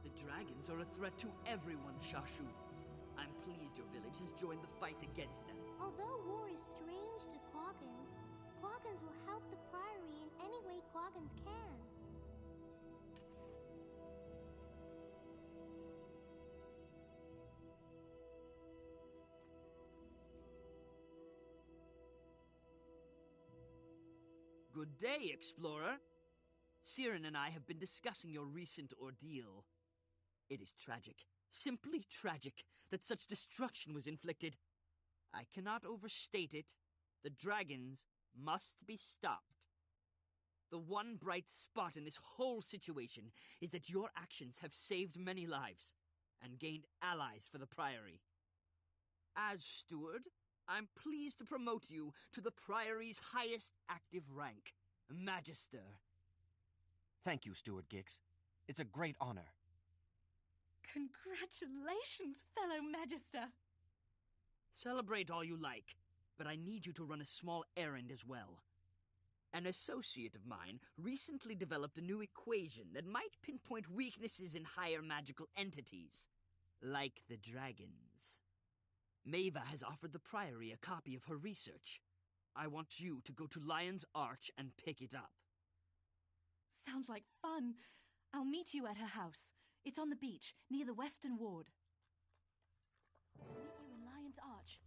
The dragons are a threat to everyone, Shashu. I'm pleased your village has joined the fight against them. Although war is strange to Quaggins, Quaggins will help the Priory in any way Quaggins can. Good day, explorer. Siren and I have been discussing your recent ordeal. It is tragic, simply tragic, that such destruction was inflicted. I cannot overstate it. The dragons must be stopped. The one bright spot in this whole situation is that your actions have saved many lives and gained allies for the Priory. As steward, I'm pleased to promote you to the Priory's highest active rank, Magister. Thank you, Steward Gix. It's a great honor. Congratulations, fellow Magister! Celebrate all you like, but I need you to run a small errand as well. An associate of mine recently developed a new equation that might pinpoint weaknesses in higher magical entities, like the dragons. Maeva has offered the Priory a copy of her research. I want you to go to Lion's Arch and pick it up. Sounds like fun. I'll meet you at her house. It's on the beach, near the Western Ward. I'll meet you in Lion's Arch.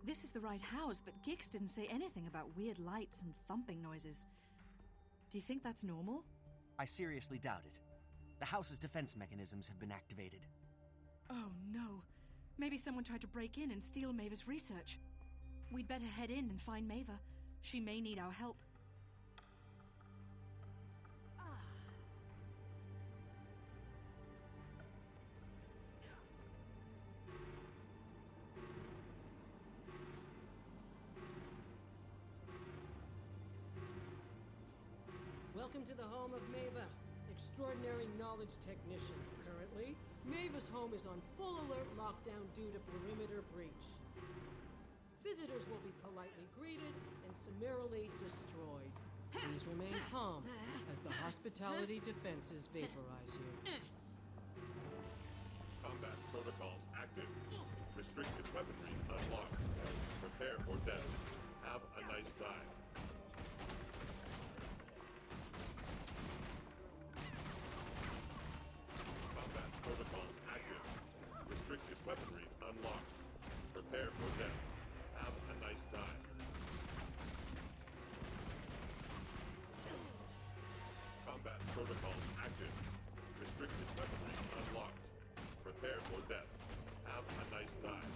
This is the right house, but Gix didn't say anything about weird lights and thumping noises. Do you think that's normal? I seriously doubt it. The house's defense mechanisms have been activated. Oh no. Maybe someone tried to break in and steal Maeva's research. We'd better head in and find Maeva. She may need our help. Welcome to the home of Maeva, extraordinary knowledge technician. Currently, Maeva's home is on full alert lockdown due to perimeter breach. Visitors will be politely greeted and summarily destroyed. Please remain calm as the hospitality defenses vaporize you. Combat protocols active. Restricted weaponry unlocked. Prepare for death. Have a nice dive. Combat protocols active. Restricted weaponry unlocked. Prepare for death. Have a nice dive. Combat protocols active. Restricted weaponry unlocked. Prepare for death. Have a nice dive.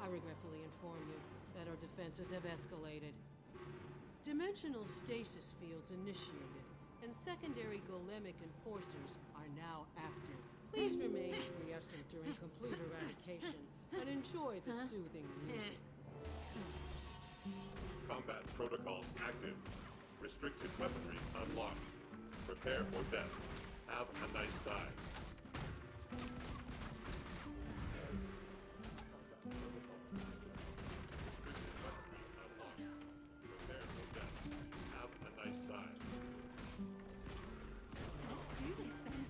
I regretfully inform you that our defenses have escalated. Dimensional stasis fields initiated, and secondary golemic enforcers are now active. Please remain quiescent during complete eradication and enjoy the soothing music. Combat protocols active. Restricted weaponry unlocked. Prepare for death. Have a nice dive. Restricted weaponry unlocked. Prepare for death. Have a nice dive. Let's do this then.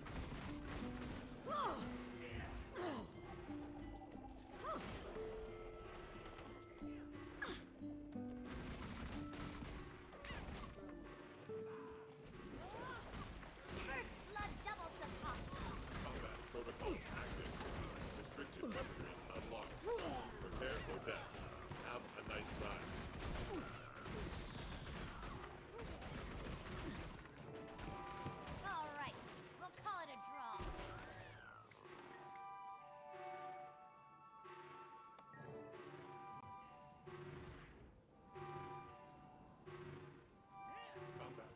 First blood doubles the pot. Combat protocols active. Restricted weaponry unlocked. Prepare for death. Have a nice dive. All right, we'll call it a draw. Combat.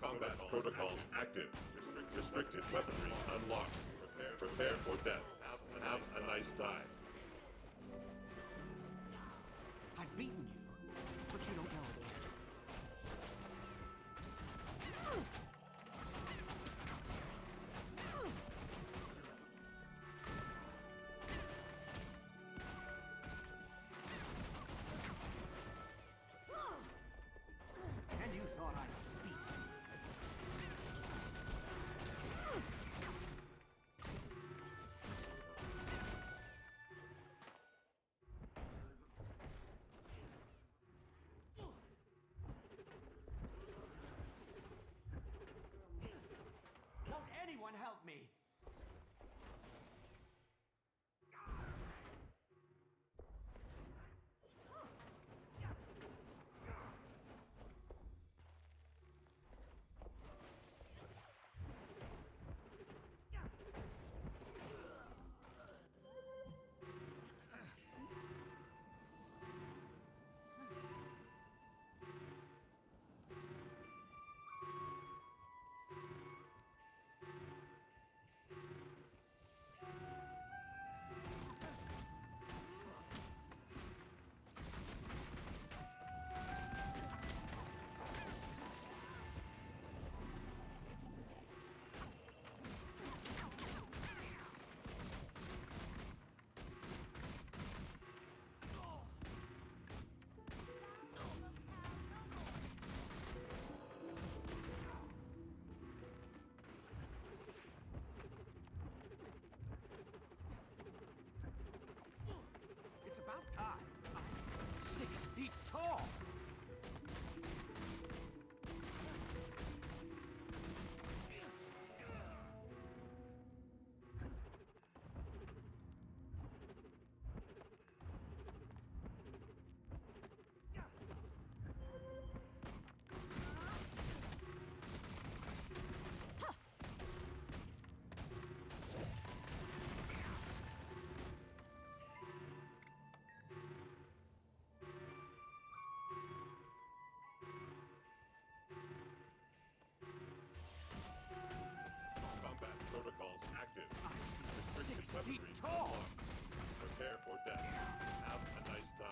Combat protocols active. Restricted weaponry unlocked. Prepare for death. Have a nice dive. I've beaten you, but you don't know it yet. And you thought I was beaten. weaponry unlocked. Prepare for death. Have a nice time.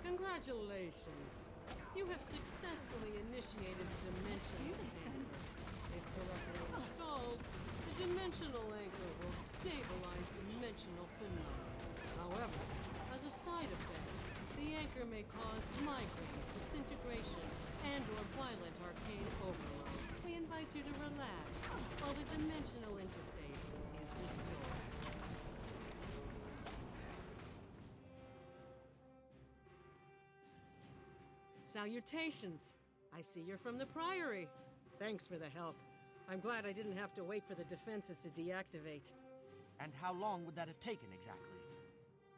Congratulations! You have successfully initiated the dimensional anchor. If correctly installed, the dimensional anchor will stabilize dimensional phenomena. However, as a side effect, the anchor may cause migraines, disintegration, and/or violent arcane overload. We invite you to relax while the dimensional interface is restored. Salutations! I see you're from the Priory. Thanks for the help. I'm glad I didn't have to wait for the defenses to deactivate. And how long would that have taken exactly?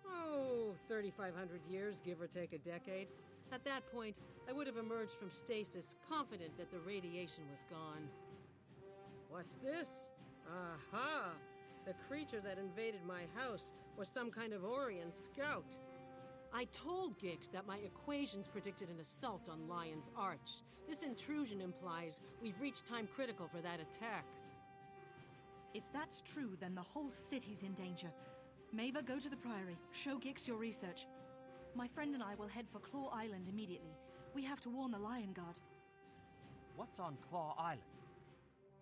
Oh, 3,500 years, give or take a decade. At that point, I would have emerged from stasis, confident that the radiation was gone. What's this? Aha! The creature that invaded my house was some kind of Orion scout. I told Gix that my equations predicted an assault on Lion's Arch. This intrusion implies we've reached time critical for that attack. If that's true, then the whole city's in danger. Maeva, go to the Priory. Show Gix your research. My friend and I will head for Claw Island immediately. We have to warn the Lion Guard. What's on Claw Island?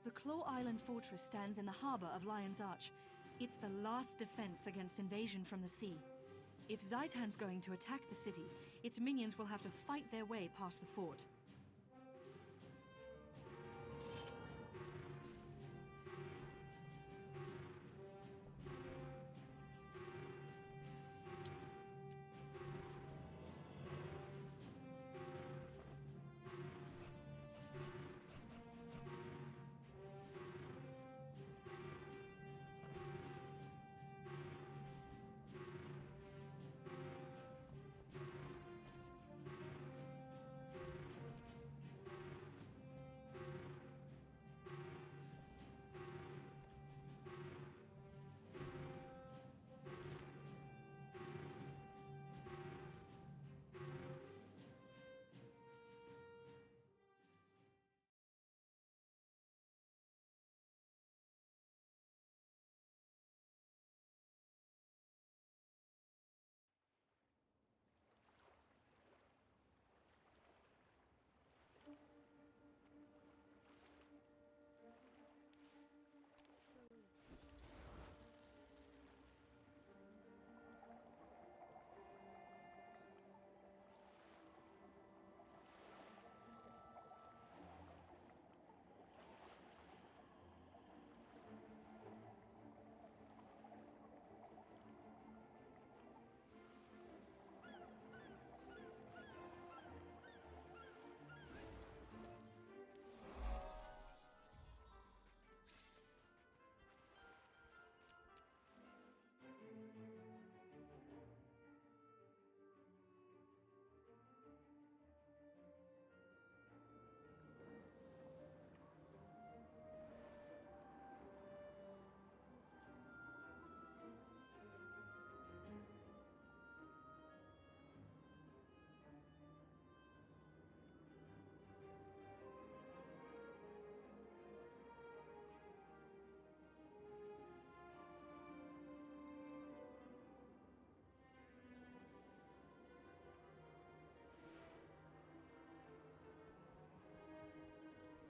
The Claw Island fortress stands in the harbor of Lion's Arch. It's the last defense against invasion from the sea. If Zaitan's going to attack the city, its minions will have to fight their way past the fort.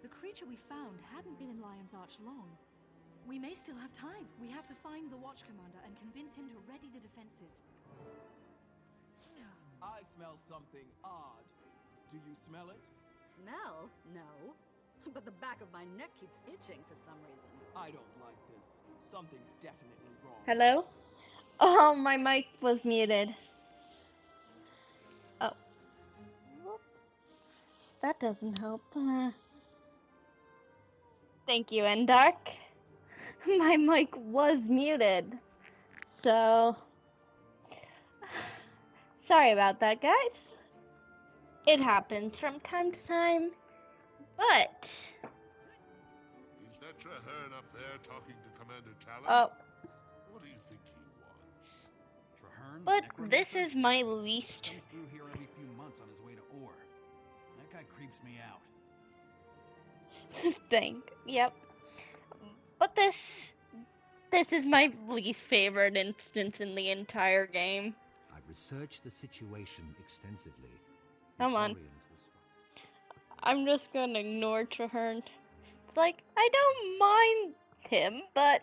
The creature we found hadn't been in Lion's Arch long. We may still have time. We have to find the Watch Commander and convince him to ready the defenses. I smell something odd. Do you smell it? Smell? No. But the back of my neck keeps itching for some reason. I don't like this. Something's definitely wrong. Hello? Oh, my mic was muted. Oh. Whoops. That doesn't help. Thank you, Endark. My mic was muted. So, sorry about that, guys. It happens from time to time, but... Is that Traherne up there talking to Commander Talon? Oh, What do you think he wants? Traherne, the but this necromancer, is my least comes through here every few months on his way to Ore. That guy creeps me out. thing. Yep. But this is my least favorite instance in the entire game. I've researched the situation extensively. Come on. I'm just gonna ignore Traherne. It's like, I don't mind him, but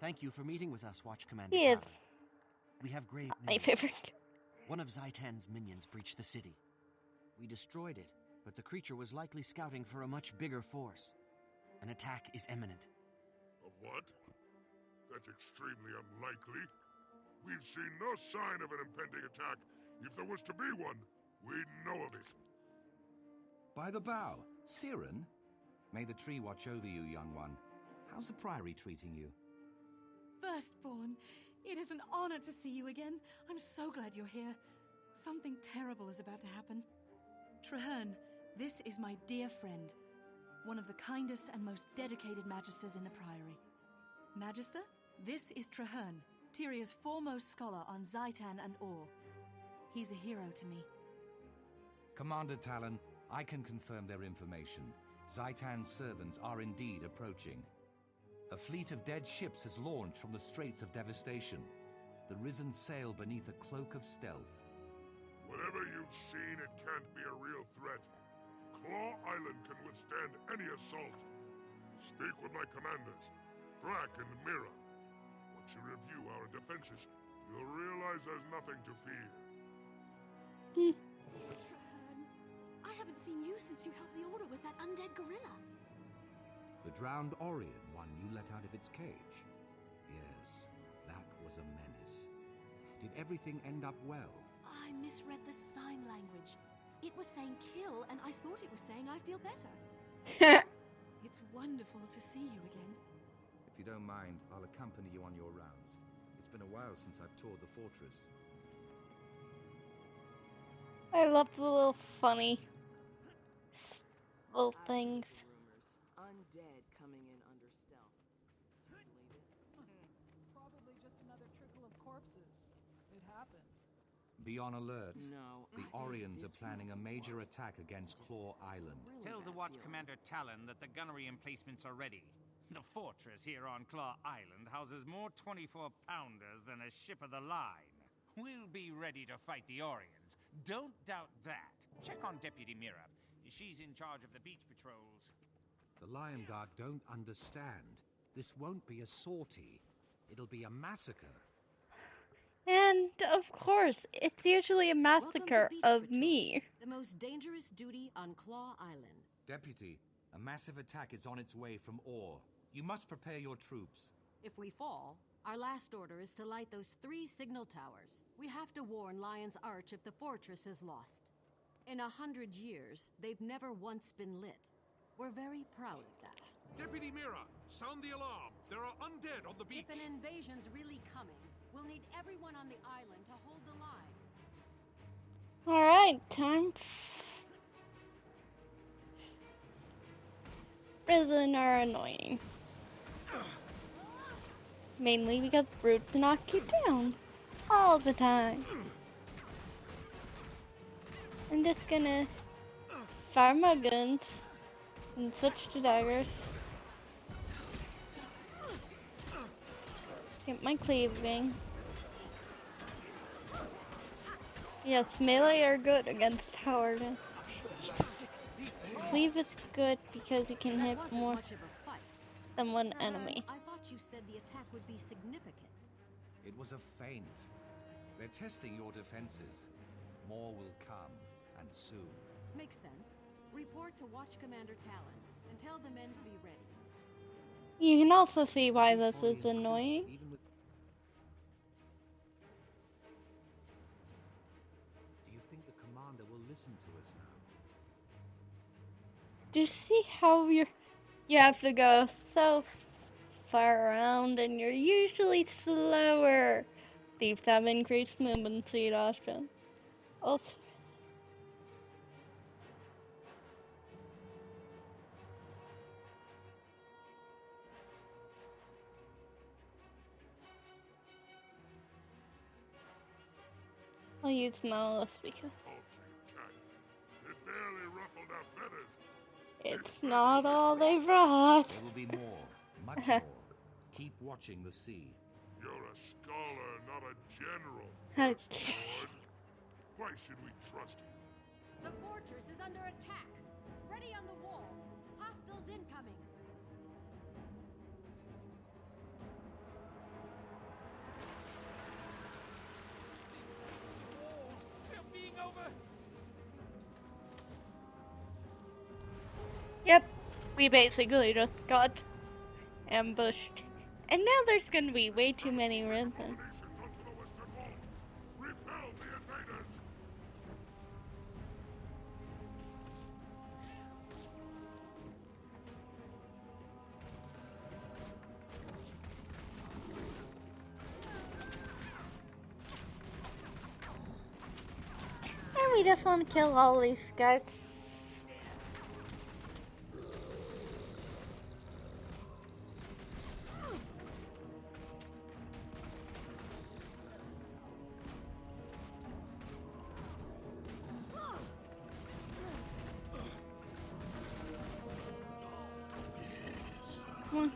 Thank you for meeting with us, Watch Commander he Talon. is We have grave my news. favorite. One of Zaitan's minions breached the city. We destroyed it, but the creature was likely scouting for a much bigger force. An attack is imminent. A what? That's extremely unlikely. We've seen no sign of an impending attack. If there was to be one, we'd know of it. By the bow, Siren? May the tree watch over you, young one. How's the Priory treating you? Firstborn, it is an honor to see you again. I'm so glad you're here. Something terrible is about to happen. Traherne, this is my dear friend, one of the kindest and most dedicated magisters in the Priory. Magister, this is Traherne, Tyria's foremost scholar on Zaitan and Ore. He's a hero to me. Commander Talon, I can confirm their information. Zaitan's servants are indeed approaching. A fleet of dead ships has launched from the Straits of Devastation. The Risen sail beneath a cloak of stealth. Whatever you've seen, it can't be a real threat. Claw Island can withstand any assault. Speak with my commanders, Brack and Mira. Once you review our defenses, you'll realize there's nothing to fear. Traherne, I haven't seen you since you helped the Order with that undead gorilla. The drowned Orion one you let out of its cage. Yes, that was a menace. Did everything end up well? I misread the sign language. It was saying kill, and I thought it was saying I feel better. It's wonderful to see you again. If you don't mind, I'll accompany you on your rounds. It's been a while since I've toured the fortress. I love the little funny little things. Undead coming in under stealth. Probably just another trickle of corpses. It happens. Be on alert. No, The Orions are planning a major attack against Claw Island. Tell the Watch Commander Talon that the gunnery emplacements are ready. The fortress here on Claw Island houses more 24-pounders than a ship of the line. We'll be ready to fight the Orions. Don't doubt that. Check on Deputy Mira. She's in charge of the beach patrols. The Lion Guard don't understand. This won't be a sortie. It'll be a massacre. And of course, it's usually a massacre of me. The most dangerous duty on Claw Island. Deputy, a massive attack is on its way from Ore. You must prepare your troops. If we fall, our last order is to light those 3 signal towers. We have to warn Lion's Arch if the fortress is lost. In 100 years, they've never once been lit. We're very proud of that. Deputy Mira, sound the alarm. There are undead on the beach. If an invasion's really coming, we'll need everyone on the island to hold the line. Alright, time. Prison are annoying. Mainly because brutes knock you down. All the time. I'm just gonna fire my guns and switch to daggers. Get my cleaving. Yes, melee are good against Howard. Cleave is good because you can hit more than one enemy. I thought you said the attack would be significant. It was a feint. They're testing your defenses. More will come, and soon. Makes sense. Report to Watch Commander Talon, and tell the men to be ready. You can also see why this is annoying. commander will listen to us now. Do you see how you have to go so far around and you're usually slower? Thieves have increased movement speed option. Also, I'll use mouse because It barely ruffled our feathers. it's not all they brought. There will be more, much more. Keep watching the sea. You're a scholar, not a general, Okay. Firstborn. Why should we trust you? The fortress is under attack. Ready on the wall. Hostiles incoming. Yep, we basically just got ambushed. And now there's gonna be way too many risen. Onto the western wall. Repel the invaders. And we just want to kill all these guys. Come on.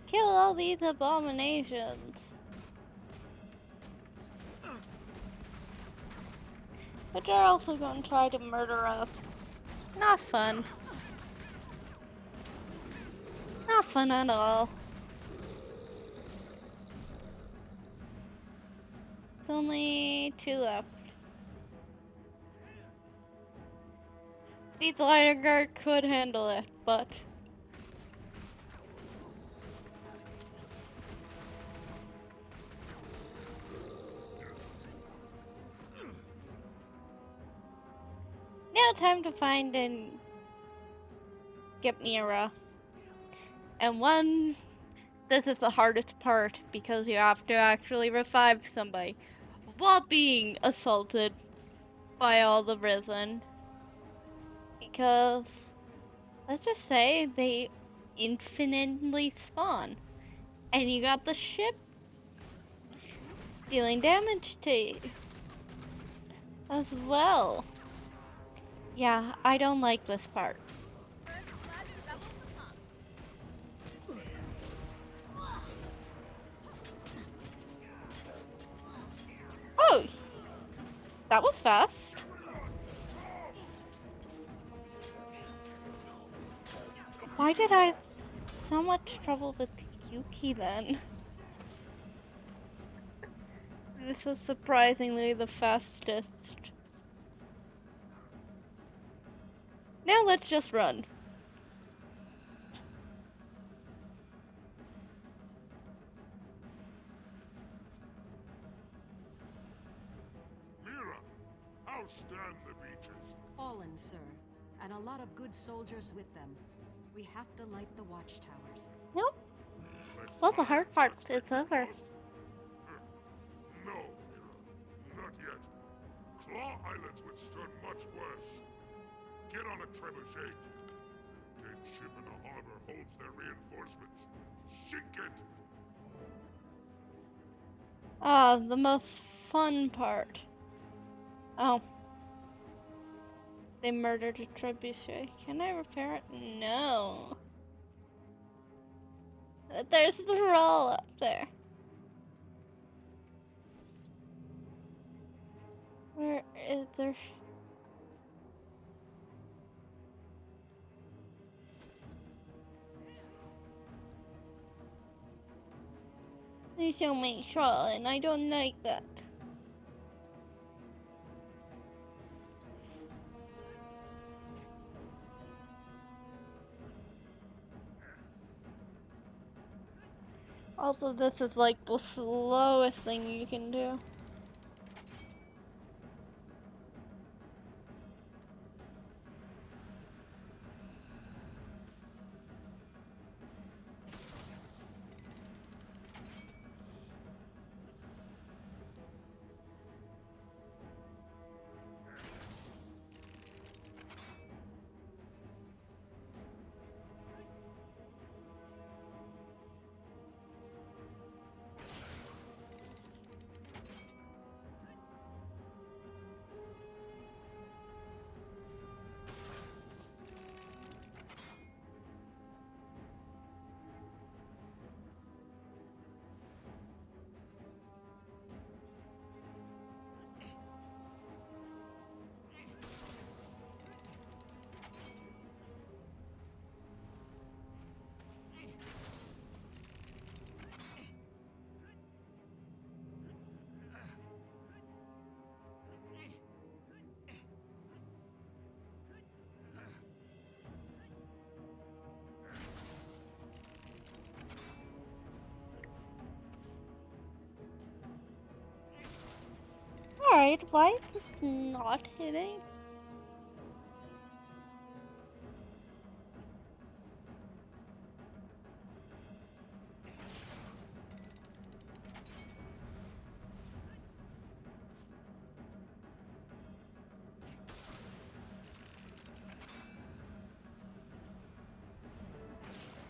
Kill all these abominations. But they're also going to try to murder us. Not fun. Not fun at all. It's only 2 left. These lighter guard could handle it, but... Now time to find and get Mira. And this is the hardest part because you have to actually revive somebody while being assaulted by all the risen. Because, let's just say, they infinitely spawn. And you got the ship dealing damage to you as well. Yeah, I don't like this part. Oh! That was fast. Why did I have so much trouble with Yuki then? This was surprisingly the fastest. Now let's just run. Mira, how stand the beaches? Fallen, sir. And a lot of good soldiers with them. We have to light the watchtowers. Nope. Well, the hard part is over. No, Mira. Not yet. Claw Island's withstood much worse. Get on a trebuchet. Dead ship in the harbor holds their reinforcements. Sink it! Ah, the most fun part. Oh. They murdered a trebuchet. Can I repair it? No. There's the roll up there. Where is there? There's so many troll, and I don't like that. Also, this is like the slowest thing you can do. Alright, why is this not hitting?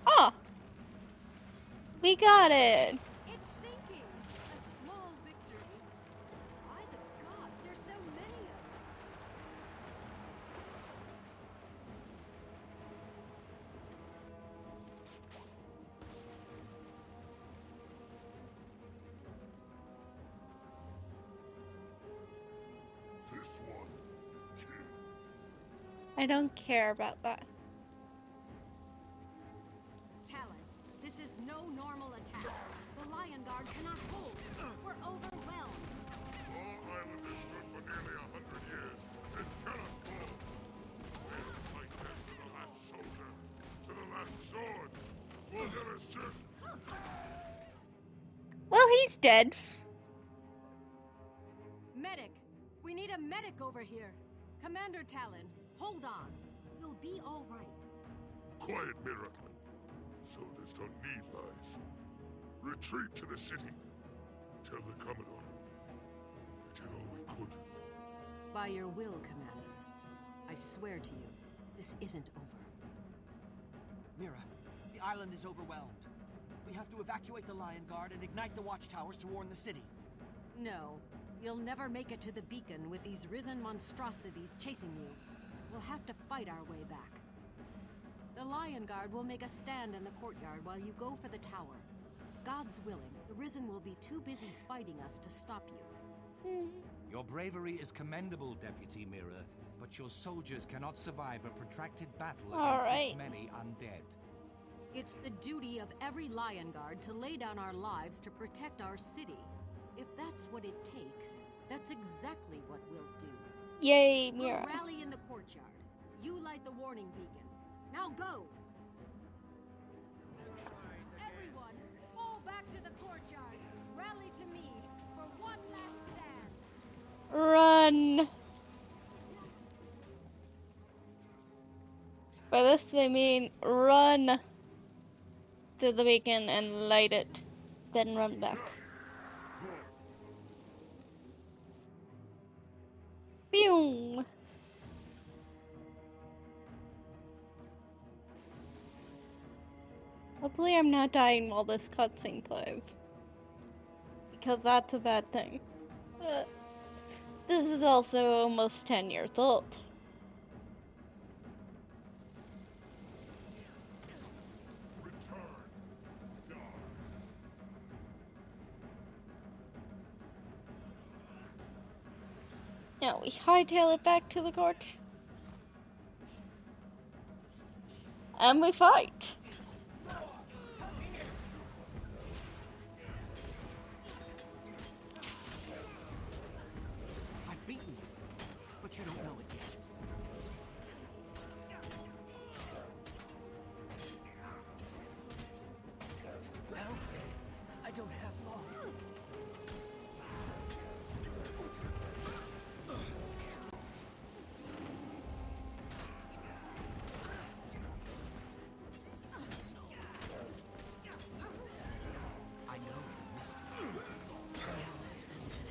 Oh! We got it! It's sinking! A small victory. By the gods, there's so many of them. This one, kill. I don't care about that. Talon, this is no normal attack. The Lion Guard cannot hold. We're overwhelmed. Claw Island has stood for nearly 100 years. It cannot fall. We'll fight them to the last soldier, to the last sword. We'll never shirk. Well, he's dead. Medic! We need a medic over here. Commander Talon, hold on. You'll be all right. Quiet, Mira. Soldiers don't need lies. Retreat to the city. Tell the Commodore. We did all we could. By your will, Commander. I swear to you, this isn't over. Mira, the island is overwhelmed. We have to evacuate the Lion Guard and ignite the watchtowers to warn the city. No, you'll never make it to the beacon with these risen monstrosities chasing you. We'll have to fight our way back. The Lion Guard will make a stand in the courtyard while you go for the tower. God's willing, the Risen will be too busy fighting us to stop you. Your bravery is commendable, Deputy Mira, but your soldiers cannot survive a protracted battle against this many undead. It's the duty of every Lion Guard to lay down our lives to protect our city. If that's what it takes, that's exactly what we'll do. Yay, Mira. We'll rally in the courtyard. You light the warning beacons. Now go! Everyone, fall back to the courtyard. Rally to me for one last stand. Run! By this they mean run to the beacon and light it, then run back. Pew! Hopefully I'm not dying while this cutscene plays. Because that's a bad thing. This is also almost 10 years old. Return. Die. Now we hightail it back to the court. And we fight. I've beaten you, but you don't know it yet. Well, I don't have long. I know you missed me. Hell has ended.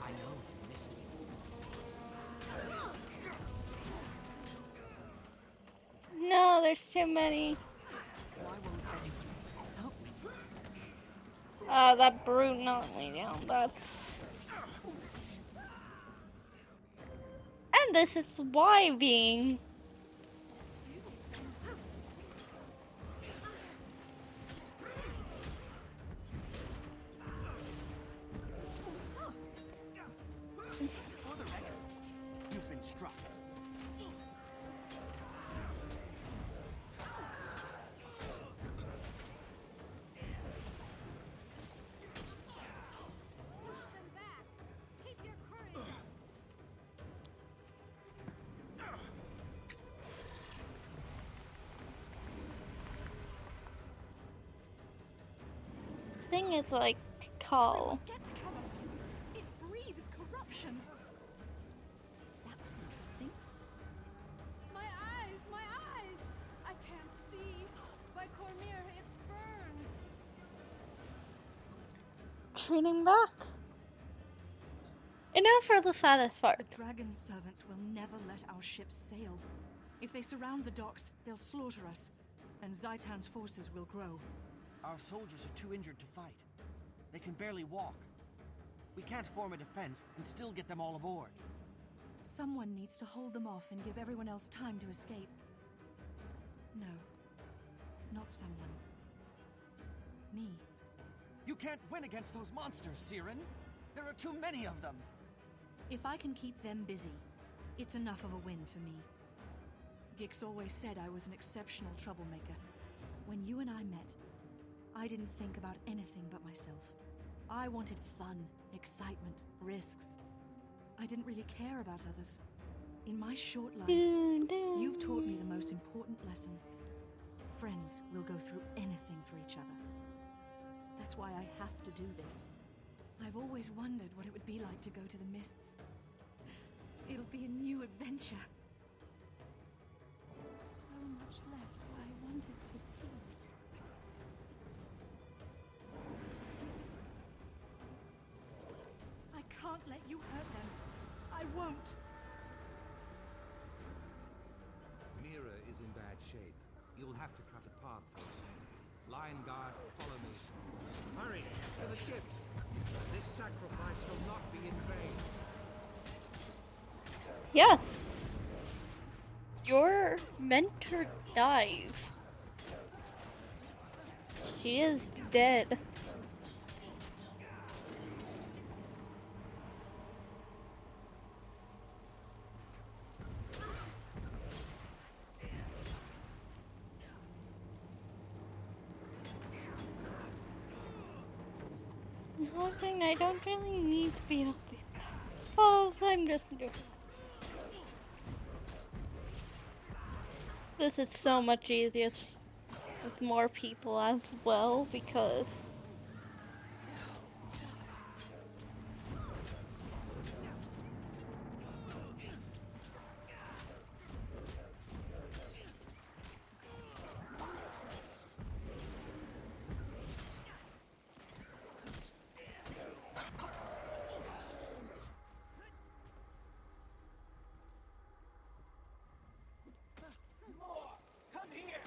I know you missed me. No, there's too many. Why won't anyone help me? That brute knocked me down. That's... And this is why being... For the record, you've been struck. thing is like coal. Get to cover. It breathes corruption. That was interesting. My eyes! My eyes! I can't see. By Cormier, it burns. Turning back. And now for the saddest part. The dragon's servants will never let our ships sail. If they surround the docks, they'll slaughter us, and Zaitan's forces will grow. Our soldiers are too injured to fight. They can barely walk. We can't form a defense and still get them all aboard. Someone needs to hold them off and give everyone else time to escape. No, not someone. Me. You can't win against those monsters, Siren. There are too many of them. If I can keep them busy, it's enough of a win for me. Gix always said I was an exceptional troublemaker. When you and I met, I didn't think about anything but myself. I wanted fun, excitement, risks. I didn't really care about others. In my short life, you've taught me the most important lesson. Friends will go through anything for each other. That's why I have to do this. I've always wondered what it would be like to go to the mists. It'll be a new adventure. There's so much left I wanted to see. I can't let you hurt them. I won't. Mira is in bad shape. You'll have to cut a path for us. Lion Guard, follow me. Hurry, to the ships! This sacrifice shall not be in vain. Yes. Your mentor dies. She is dead. One thing I don't really need to be up there. Oh, I'm just doing. This is so much easier with more people as well because Come here!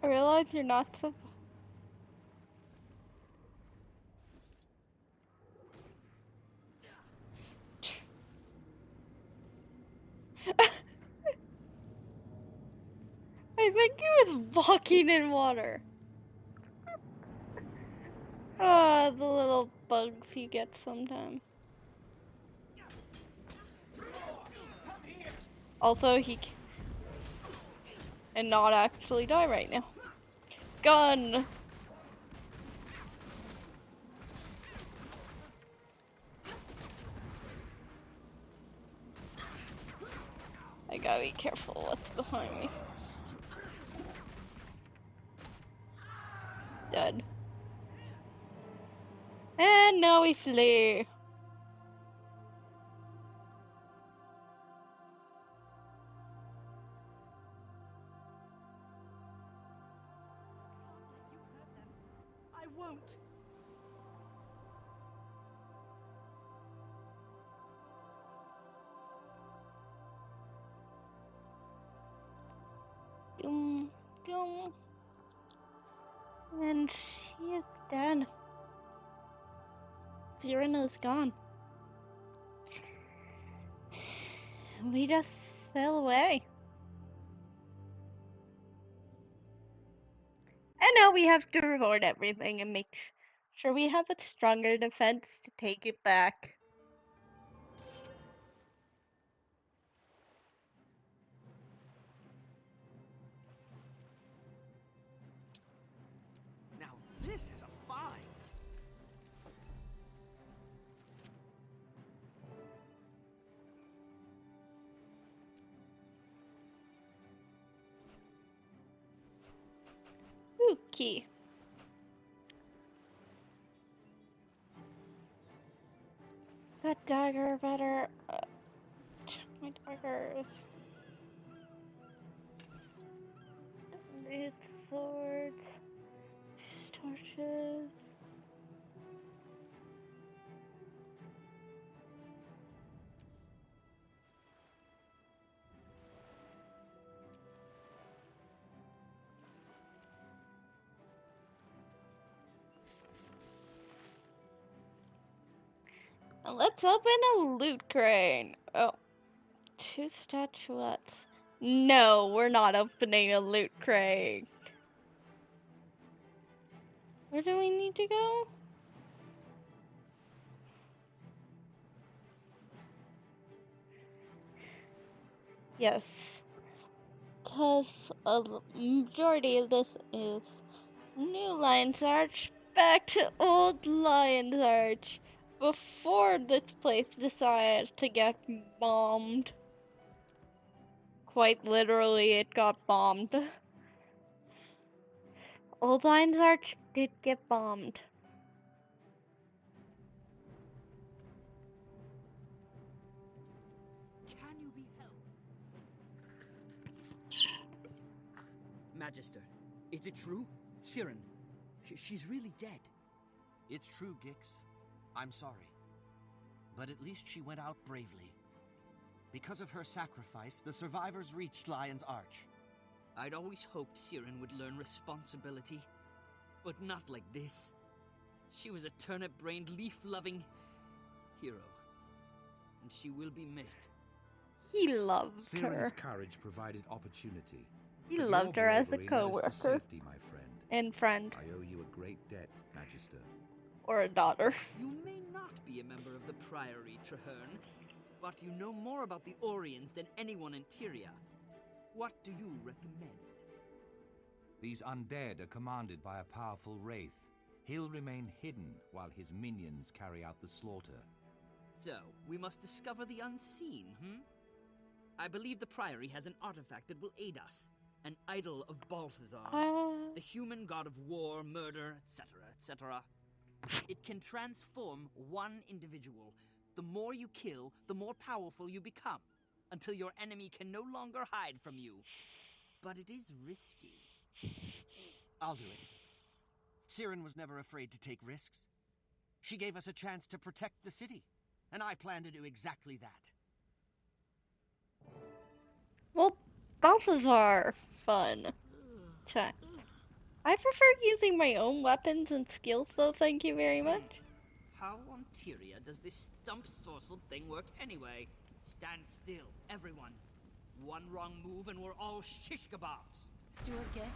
I realize you're not so. I think he was walking in water. Ah, the little bugs he gets sometimes. Also, he and not actually die right now. Gun! I gotta be careful what's behind me. Dead. And now we flee. I won't. Doom, doom. And she is dead. Siren is gone. We just sail away. And now we have to record everything and make sure we have a stronger defense to take it back. Now this is a find. Ooh, key. That dagger better. My daggers. These swords. These torches. Let's open a loot crate. Oh, 2 statuettes. No, we're not opening a loot crate. Where do we need to go? Yes. Because a majority of this is New Lion's Arch back to old Lion's Arch before this place decided to get bombed. Quite literally, it got bombed. Old Lion's Arch did get bombed. Can you be helped? Magister, is it true? Siren, she's really dead. It's true, Gix. I'm sorry. But at least she went out bravely. Because of her sacrifice, the survivors reached Lion's Arch. I'd always hoped Siren would learn responsibility, but not like this. She was a turnip-brained, leaf-loving hero, and she will be missed. He loved her. Siren's courage provided opportunity. He but loved your her as a bravery led us to co-worker safety, my friend. and friend, I owe you a great debt, Magister. or a daughter. You may not be a member of the Priory, Traherne, but you know more about the Oriens than anyone in Tyria. What do you recommend? These undead are commanded by a powerful wraith. He'll remain hidden while his minions carry out the slaughter. So, we must discover the unseen, I believe the Priory has an artifact that will aid us. An idol of Balthazar, the human god of war, murder, etc., etc. It can transform one individual. The more you kill, the more powerful you become, until your enemy can no longer hide from you. But it is risky. I'll do it. Siren was never afraid to take risks. She gave us a chance to protect the city, and I plan to do exactly that. Well, Balthazar, fun. I prefer using my own weapons and skills, though, thank you very much. How on Tyria does this stump sorcel thing work anyway? Stand still, everyone. One wrong move and we're all shish kebabs. Stuart Gix,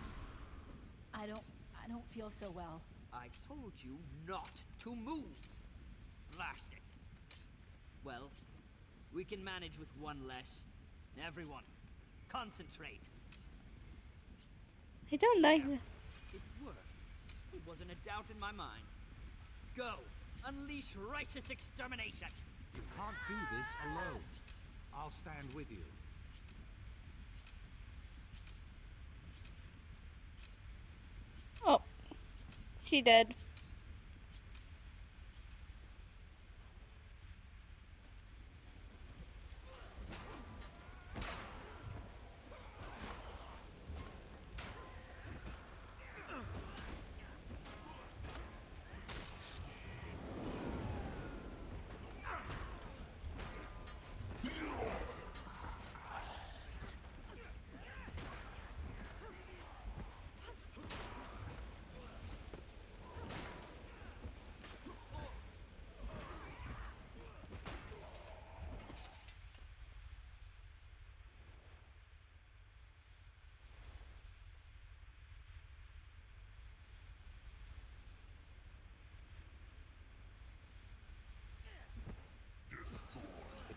I don't feel so well. I told you not to move. Blast it. Well, we can manage with one less. Everyone, concentrate. I don't like this. It worked. It wasn't a doubt in my mind. Go! Unleash righteous extermination! You can't do this alone. I'll stand with you. Oh, she did.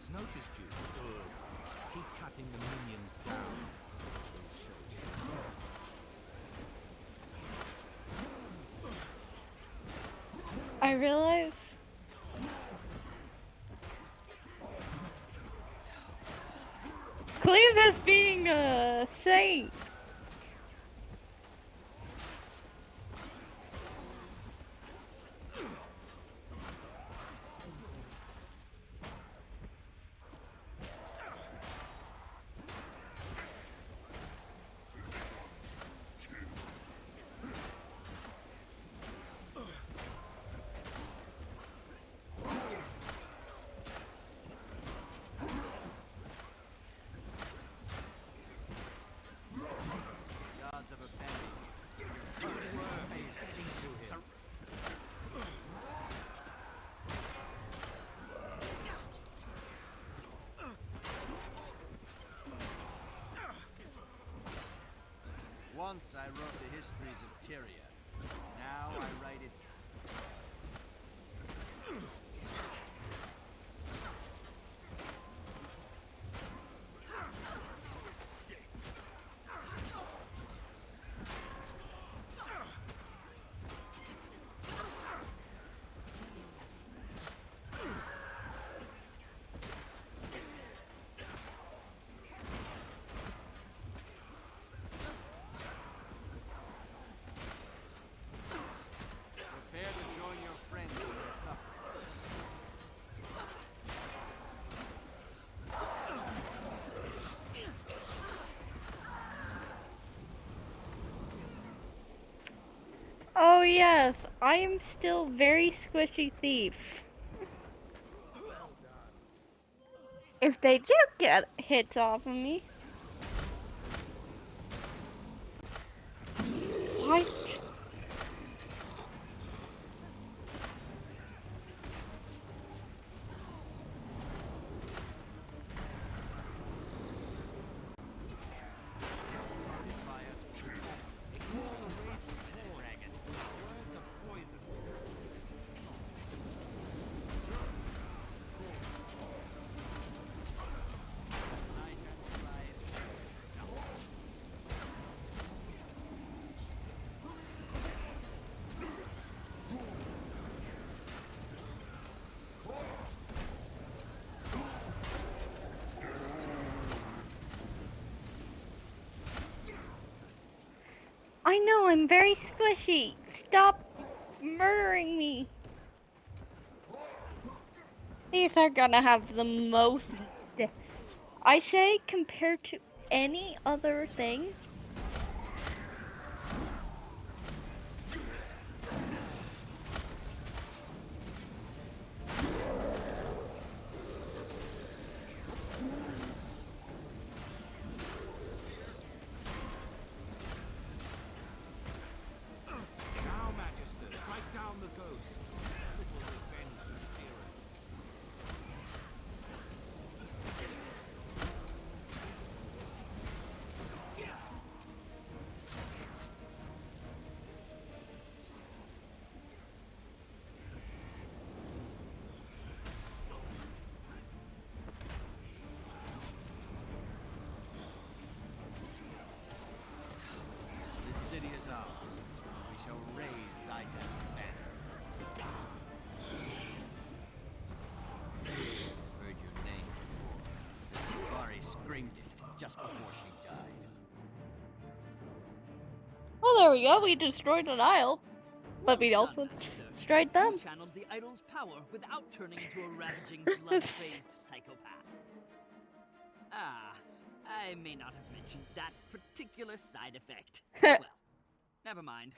It's noticed you. Good. Keep cutting the minions down. It'll show soon. I realize. Cleve as being a saint. Gods of abandoned you. Your curse pays heading to him. Once I wrote the histories of Tyria. Now I write it. Prepare to join your friends in their suffering. Oh yes, I am still very squishy thief. If they do get hits off of me. Why? Started by us will alter. Ignore the raging dragon. Words are poison. Zaitan's rise never stop. I know, I'm very squishy. Stop murdering me. These are gonna have the most. I say, compared to any other thing. Now, Magister, strike down the ghost. A little revenge for Siren. This city is ours. We shall raise Zaitan's banner. Heard your name before. The Safari screamed it just before she died. Oh, there we go. We destroyed an isle, but we Well also done, Magister. destroyed them. You channeled the idol's power without turning into a ravaging, blood-crazed psychopath. Ah, I may not have mentioned that particular side effect. Well, never mind.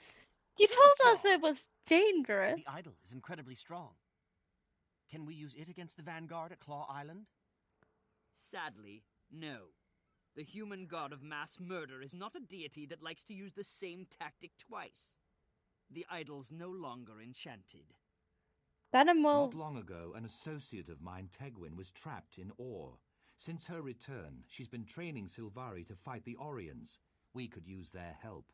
You told us Shaw. it was dangerous. The idol is incredibly strong. Can we use it against the Vanguard at Claw Island? Sadly, no. The human god of mass murder is not a deity that likes to use the same tactic twice. The idol's no longer enchanted. Not long ago, an associate of mine, Tegwin, was trapped in ore. Since her return, she's been training Silvari to fight the Orions. We could use their help.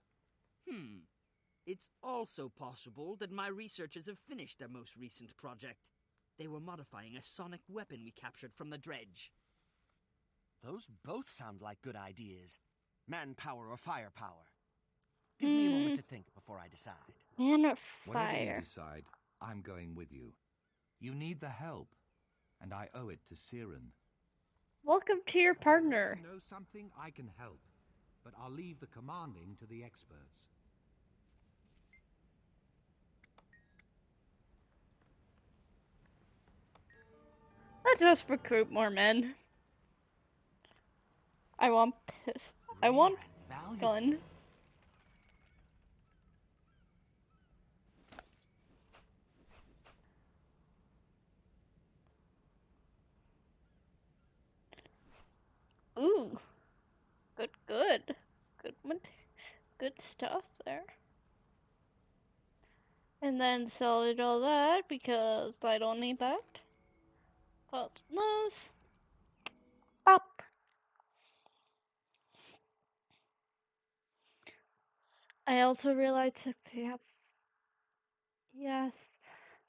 It's also possible that my researchers have finished their most recent project. They were modifying a sonic weapon we captured from the dredge. Those both sound like good ideas. Manpower or firepower. Give me a moment to think before I decide. Man or Whatever you fire? decide, I'm going with you. You need the help, and I owe it to Siren. Welcome to your partner. To know something, I can help, but I'll leave the commanding to the experts. Let's just recruit more men. I want piss. I want gun. Ooh. Good stuff there. And then salvage all that because I don't need that. Cosmos. Up. I also realized that yes,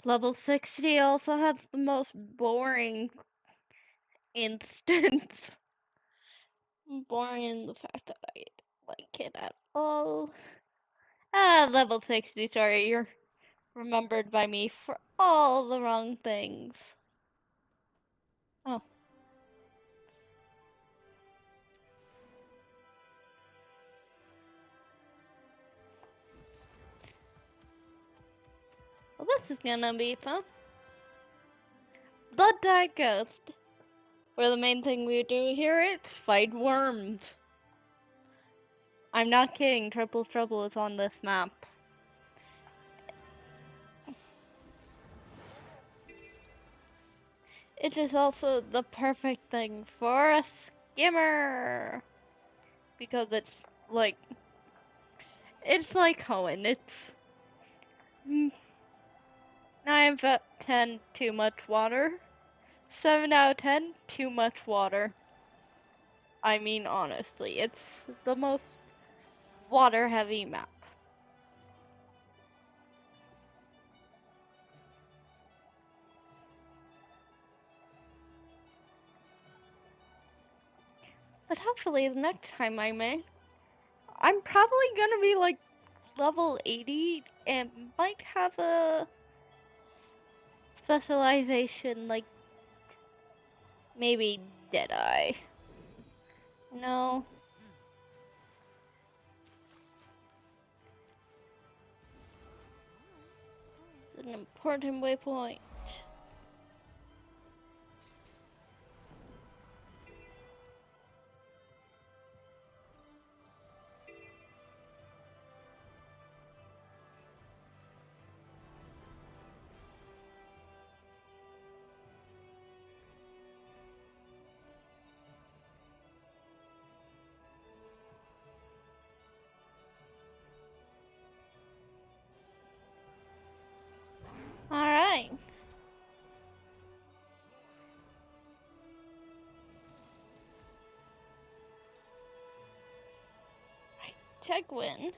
level 60 also has the most boring instance. Boring in the fact that I don't like it at all. Level 60, sorry, you're remembered by me for all the wrong things. Oh. Well, this is gonna be fun. Blood Dive Ghost. Where the main thing we do here is fight worms. I'm not kidding, Triple Trouble is on this map. It is also the perfect thing for a skimmer. Because it's like Hoenn. It's 9 out of 10 too much water. 7 out of 10 too much water. I mean, honestly, it's the most water heavy map. But hopefully the next time I may, I'm probably gonna be like level 80 and might have a specialization like maybe Deadeye. No. It's an important waypoint. Alright. Tegwin.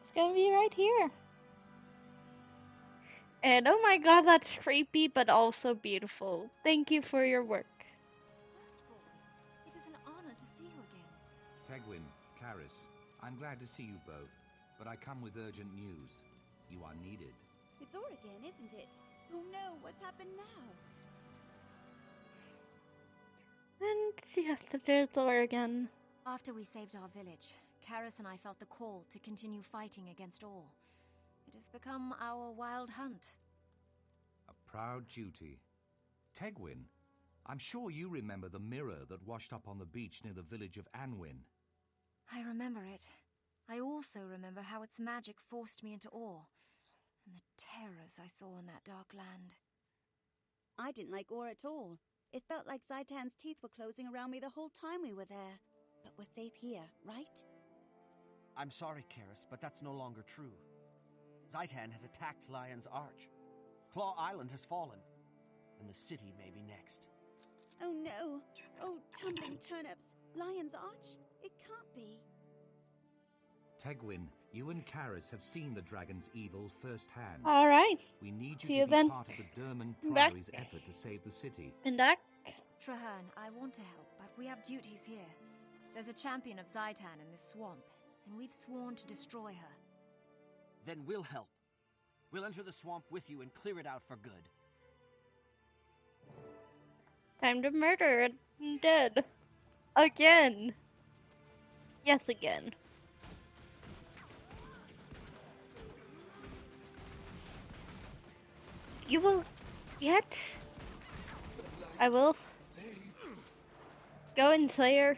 It's gonna be right here. And oh my god, that's creepy but also beautiful. Thank you for your work. Firstborn, it is an honor to see you again. Tegwin, Karis, I'm glad to see you both, but I come with urgent news. You are needed. It's Or again, isn't it? Oh no, what's happened now? And yes, it is Or again. After we saved our village, Karis and I felt the call to continue fighting against Or. It has become our wild hunt. A proud duty. Tegwin, I'm sure you remember the mirror that washed up on the beach near the village of Anwin. I remember it. I also remember how its magic forced me into Or, and the terrors I saw in that dark land. I didn't like Or at all. It felt like Zaitan's teeth were closing around me the whole time we were there. But we're safe here, right? I'm sorry, Karis, but that's no longer true. Zaitan has attacked Lion's Arch. Claw Island has fallen, and the city may be next. Oh no! Oh, tumbling turnips! Lion's Arch? It can't be. Tegwin, you and Karis have seen the dragon's evil firsthand. Alright. We need you See to you be then. part of the Durmand Back. Priory's effort to save the city. And that? Traherne, I want to help, but we have duties here. There's a champion of Zaitan in this swamp, and we've sworn to destroy her. Then we'll help. We'll enter the swamp with you and clear it out for good. Time to murder it. Dead. Again. Yes, again. You will get. I will. Go and Slayer.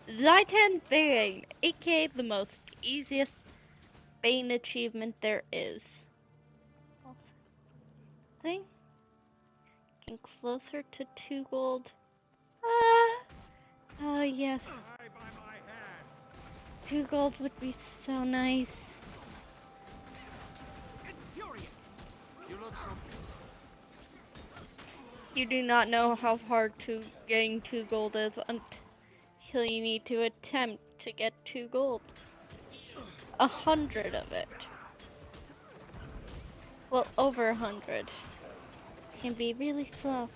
Zaitan Bane, aka the most easiest Bane achievement there is. Thing? Getting closer to 2 gold. Oh yes. 2 gold would be so nice. You look so You do not know how hard getting 2 gold is until you need to attempt to get 2 gold. 100 of it. Well, over 100. Can be really slow.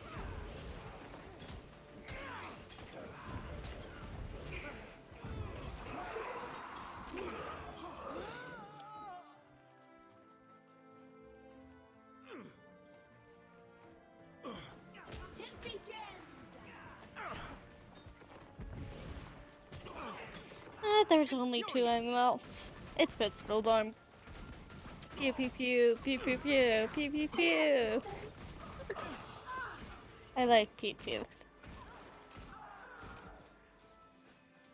There's only 2 ML. It's pistol time. Pew pew pew, pew pew pew, pew pew pew. I like pew pews.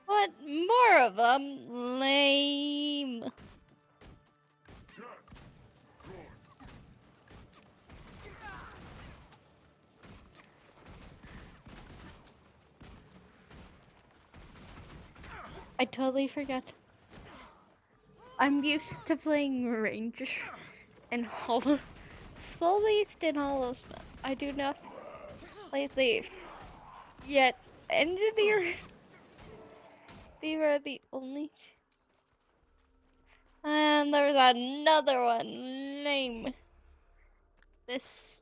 What? More of them? Lame. I totally forgot. I'm used to playing Ranger and Hollow. Slowest in Hollow. I do not play Thief. Yet, Engineer. These are the only. And there's another one. Lame. This.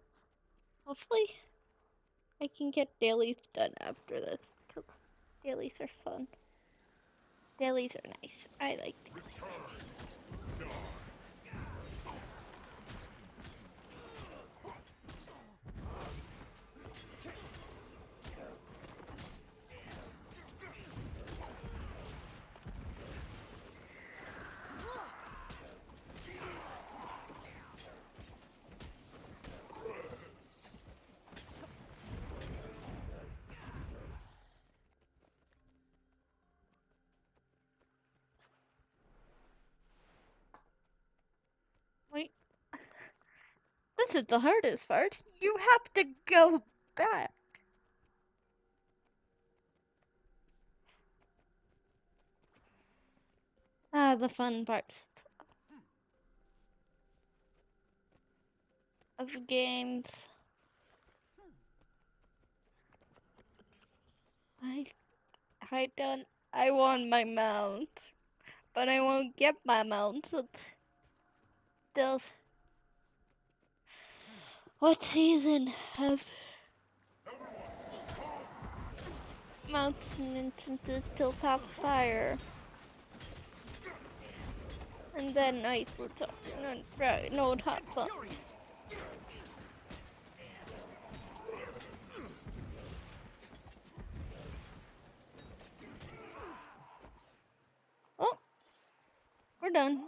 Hopefully, I can get dailies done after this because dailies are fun. Dailies are nice. I like dailies. Wait. This is the hardest part. You have to go back. The fun parts of games. I don't. I want my mount, but I won't get my mount until. What season has mountain instances till past fire? And then ice will talk. No, hot sun. Oh, we're done.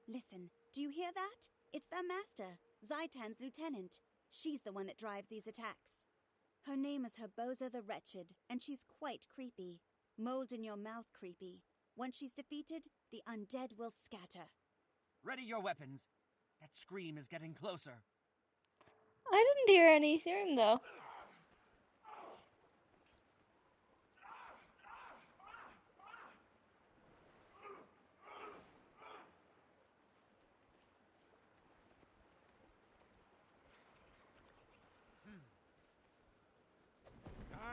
Listen, do you hear that? It's their master, Zaitan's lieutenant. She's the one that drives these attacks. Her name is Herbosa the Wretched, and she's quite creepy. Mold in your mouth creepy. Once she's defeated, the undead will scatter. Ready your weapons. That scream is getting closer. I didn't hear any scream though.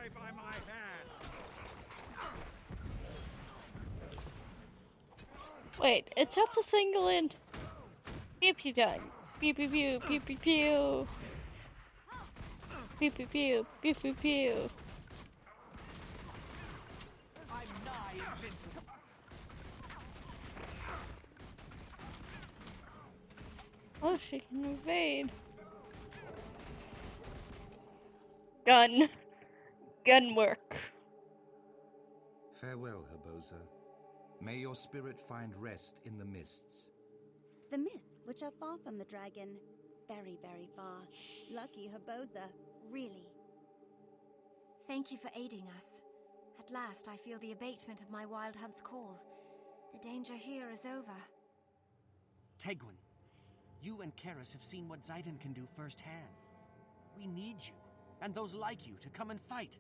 die by my hand. Wait, it's just a single in. Pew pew time. Pew pew pew pew pew pew. Pew pew pew pew pew pew. I'm nigh invincible. Oh, she can evade. Gun. Gun work. Farewell, Herbosa. May your spirit find rest in the mists. The mists, which are far from the dragon. Very, very far. Lucky Herbosa, really. Thank you for aiding us. At last I feel the abatement of my wild hunt's call. The danger here is over. Tegwin, you and Karis have seen what Zaitan can do firsthand. We need you, and those like you, to come and fight.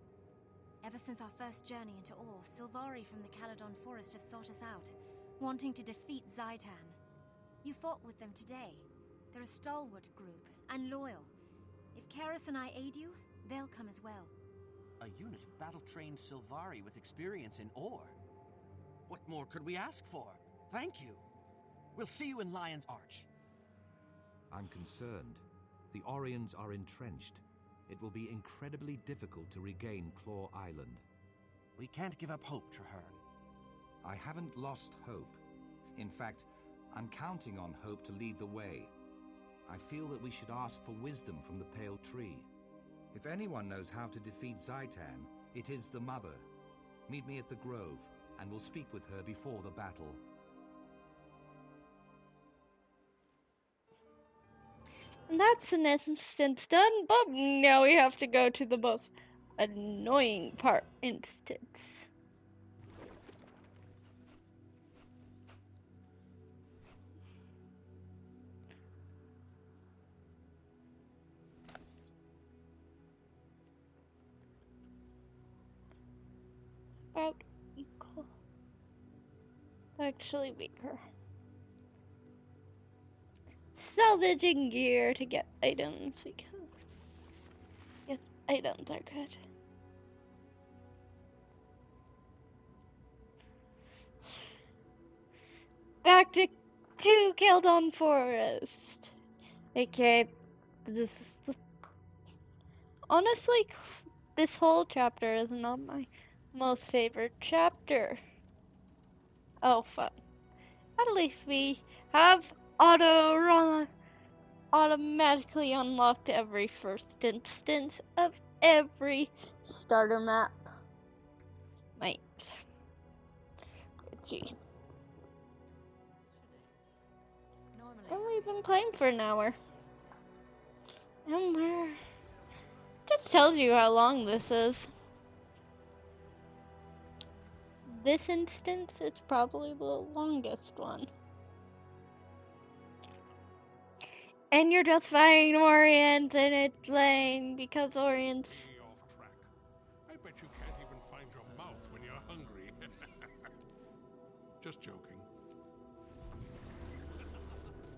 Ever since our first journey into Or, Sylvari from the Caledon Forest have sought us out, wanting to defeat Zaitan. You fought with them today. They're a stalwart group, and loyal. If Karis and I aid you, they'll come as well. A unit of battle-trained Sylvari with experience in Or. What more could we ask for? Thank you. We'll see you in Lion's Arch. I'm concerned. The Orions are entrenched. It will be incredibly difficult to regain Claw Island. We can't give up hope, Traherne. I haven't lost hope. In fact, I'm counting on hope to lead the way. I feel that we should ask for wisdom from the Pale Tree. If anyone knows how to defeat Zaitan, it is the Mother. Meet me at the Grove, and we'll speak with her before the battle. And that's an instance done, but now we have to go to the most annoying part instance. About equal. Actually weaker. Salvaging gear to get items because yes, items are good. Back to Caledon Forest. Okay, this is honestly, this whole chapter is not my most favorite chapter. Oh, fun. At least we have automatically unlocked every first instance of every starter map. Wait. Let's see. And we've been playing for an hour. And we're... Just tells you how long this is. This instance is probably the longest one. And you're just fighting Orients and it's lame because Orients... Way off track. I bet you can't even find your mouth when you're hungry. Just joking.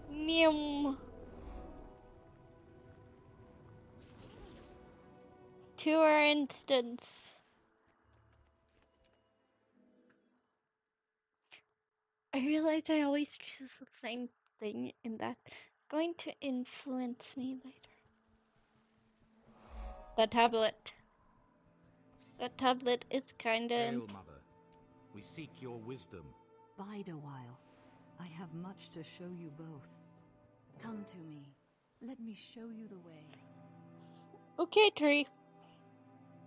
Meow. To our instance. I realize I always choose the same thing and that's going to influence me later. The tablet. The tablet is kinda... Hail, Mother. We seek your wisdom. Bide a while. I have much to show you both. Come to me. Let me show you the way. Okay, Tree.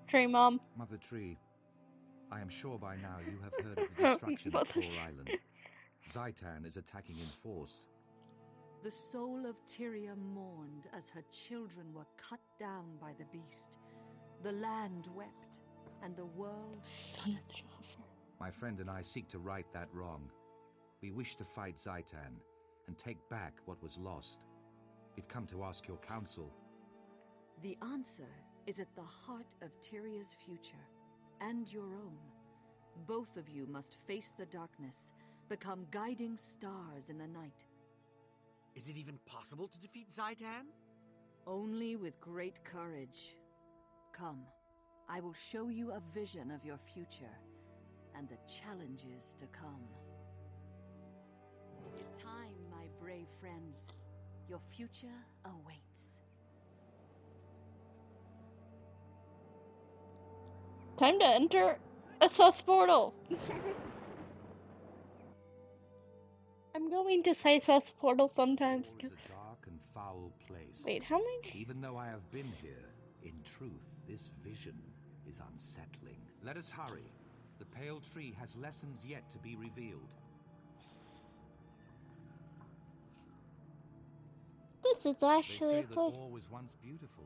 Tree Mom. Mother Tree, I am sure by now you have heard of the destruction of Claw Island. Zaitan is attacking in force. The soul of Tyria mourned as her children were cut down by the beast. The land wept, and the world shuddered. My friend and I seek to right that wrong. We wish to fight Zaitan and take back what was lost. We've come to ask your counsel. The answer is at the heart of Tyria's future, and your own. Both of you must face the darkness, become guiding stars in the night. Is it even possible to defeat Zaitan? Only with great courage. Come, I will show you a vision of your future and the challenges to come. It is time, my brave friends. Your future awaits. Time to enter a sus portal. I'm going to say sus portal sometimes. It's a dark and foul place. Wait, how many? Even though I have been here, in truth, this vision is unsettling. Let us hurry. The pale tree has lessons yet to be revealed. This is actually They a say that place. Or was once beautiful.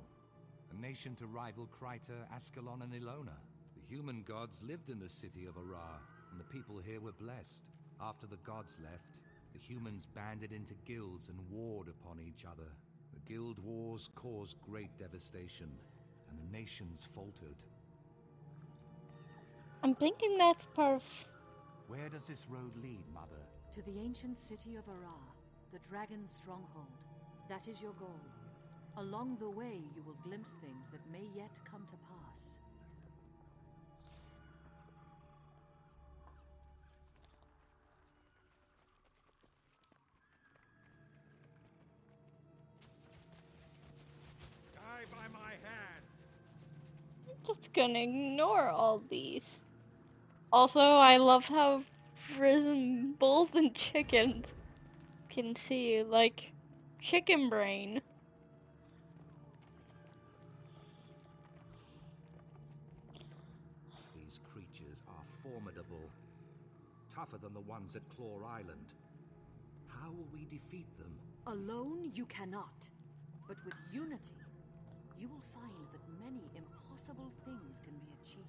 A nation to rival Kryta, Ascalon, and Ilona. The human gods lived in the city of Arar, and the people here were blessed. After the gods left, the humans banded into guilds and warred upon each other. The guild wars caused great devastation, and the nations faltered. I'm thinking that's part of... Where does this road lead, Mother? To the ancient city of Arar, the dragon's stronghold. That is your goal. Along the way, you will glimpse things that may yet come to pass. Die by my hand! I'm just gonna ignore all these. Also, I love how frozen bulls and chickens can see you, like chicken brain. These creatures are formidable. Tougher than the ones at Claw Island. How will we defeat them? Alone, you cannot. But with unity, you will find that many impossible things can be achieved.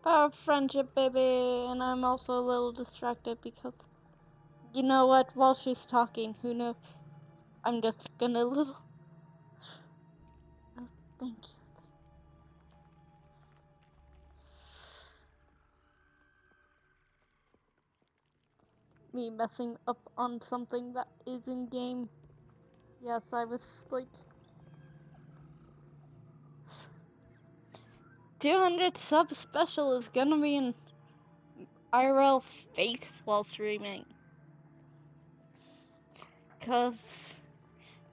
Power of friendship, baby. And I'm also a little distracted because, you know what? While she's talking, who knows? I'm just gonna little. Oh, thank you. Me messing up on something that is in game. Yes, I was like 200 sub special is gonna be in IRL face while streaming. Cause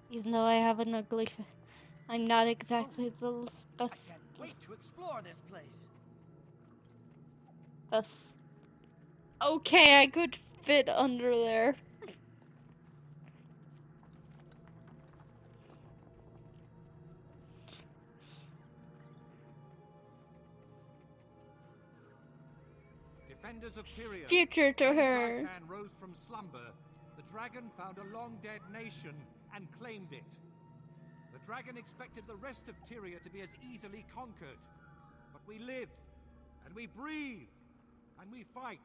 even though I have an ugly face, I'm not exactly the best. I can't wait to explore this place. Best. Okay, I could fit under there. Defenders of Tyria. Future to When her. Zaitan rose from slumber, the dragon found a long-dead nation and claimed it. The dragon expected the rest of Tyria to be as easily conquered. But we live, and we breathe, and we fight.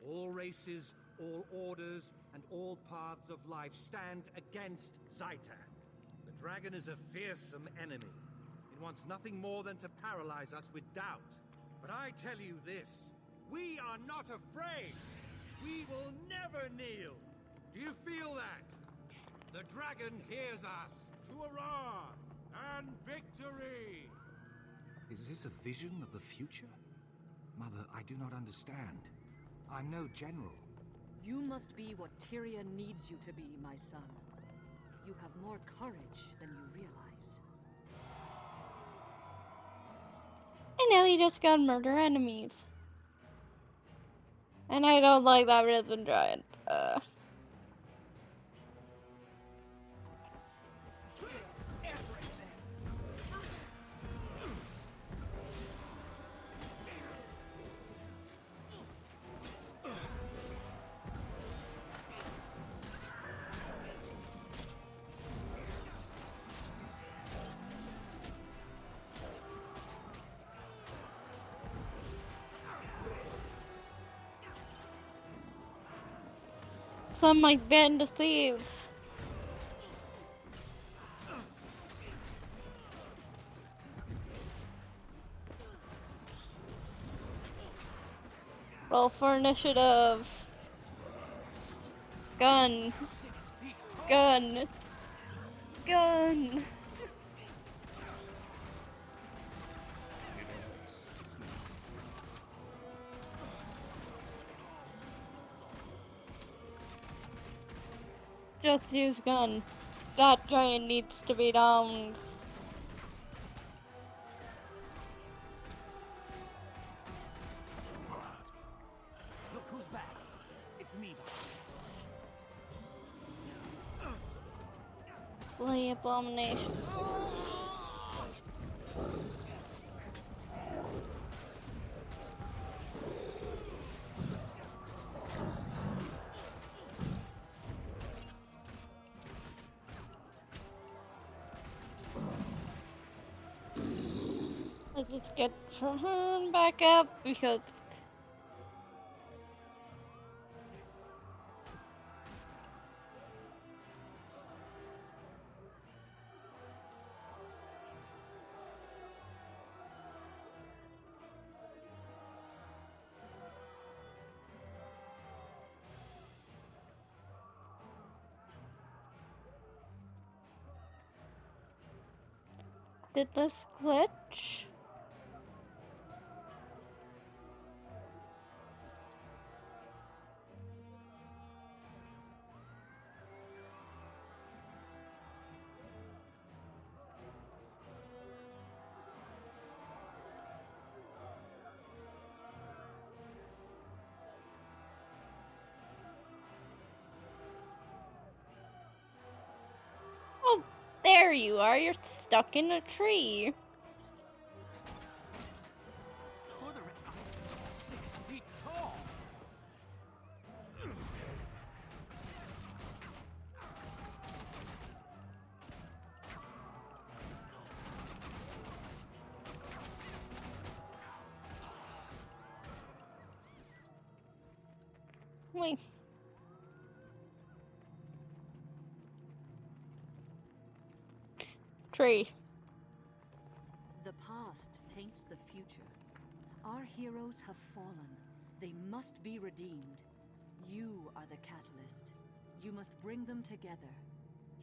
All races, all orders, and all paths of life stand against Zaitan. The dragon is a fearsome enemy. It wants nothing more than to paralyze us with doubt. But I tell you this, we are not afraid. We will never kneel. Do you feel that? The dragon hears us. To Arar and victory! Is this a vision of the future? Mother, I do not understand. I'm no general. You must be what Tyria needs you to be, my son. You have more courage than you realize. I know you just got murder enemies. And I don't like that risen giant. Some might bend the thieves. Roll for initiative. Gun. Gun. Gun. just use gun. That giant needs to be downed. Look who's back. It's me, Slay abomination. Let's just get Trahan back up because did this glitch? Oh, there you are. You're stuck in a tree. For the 6 feet tall. Wait. Tree. The past taints the future. Our heroes have fallen. They must be redeemed. You are the catalyst. You must bring them together.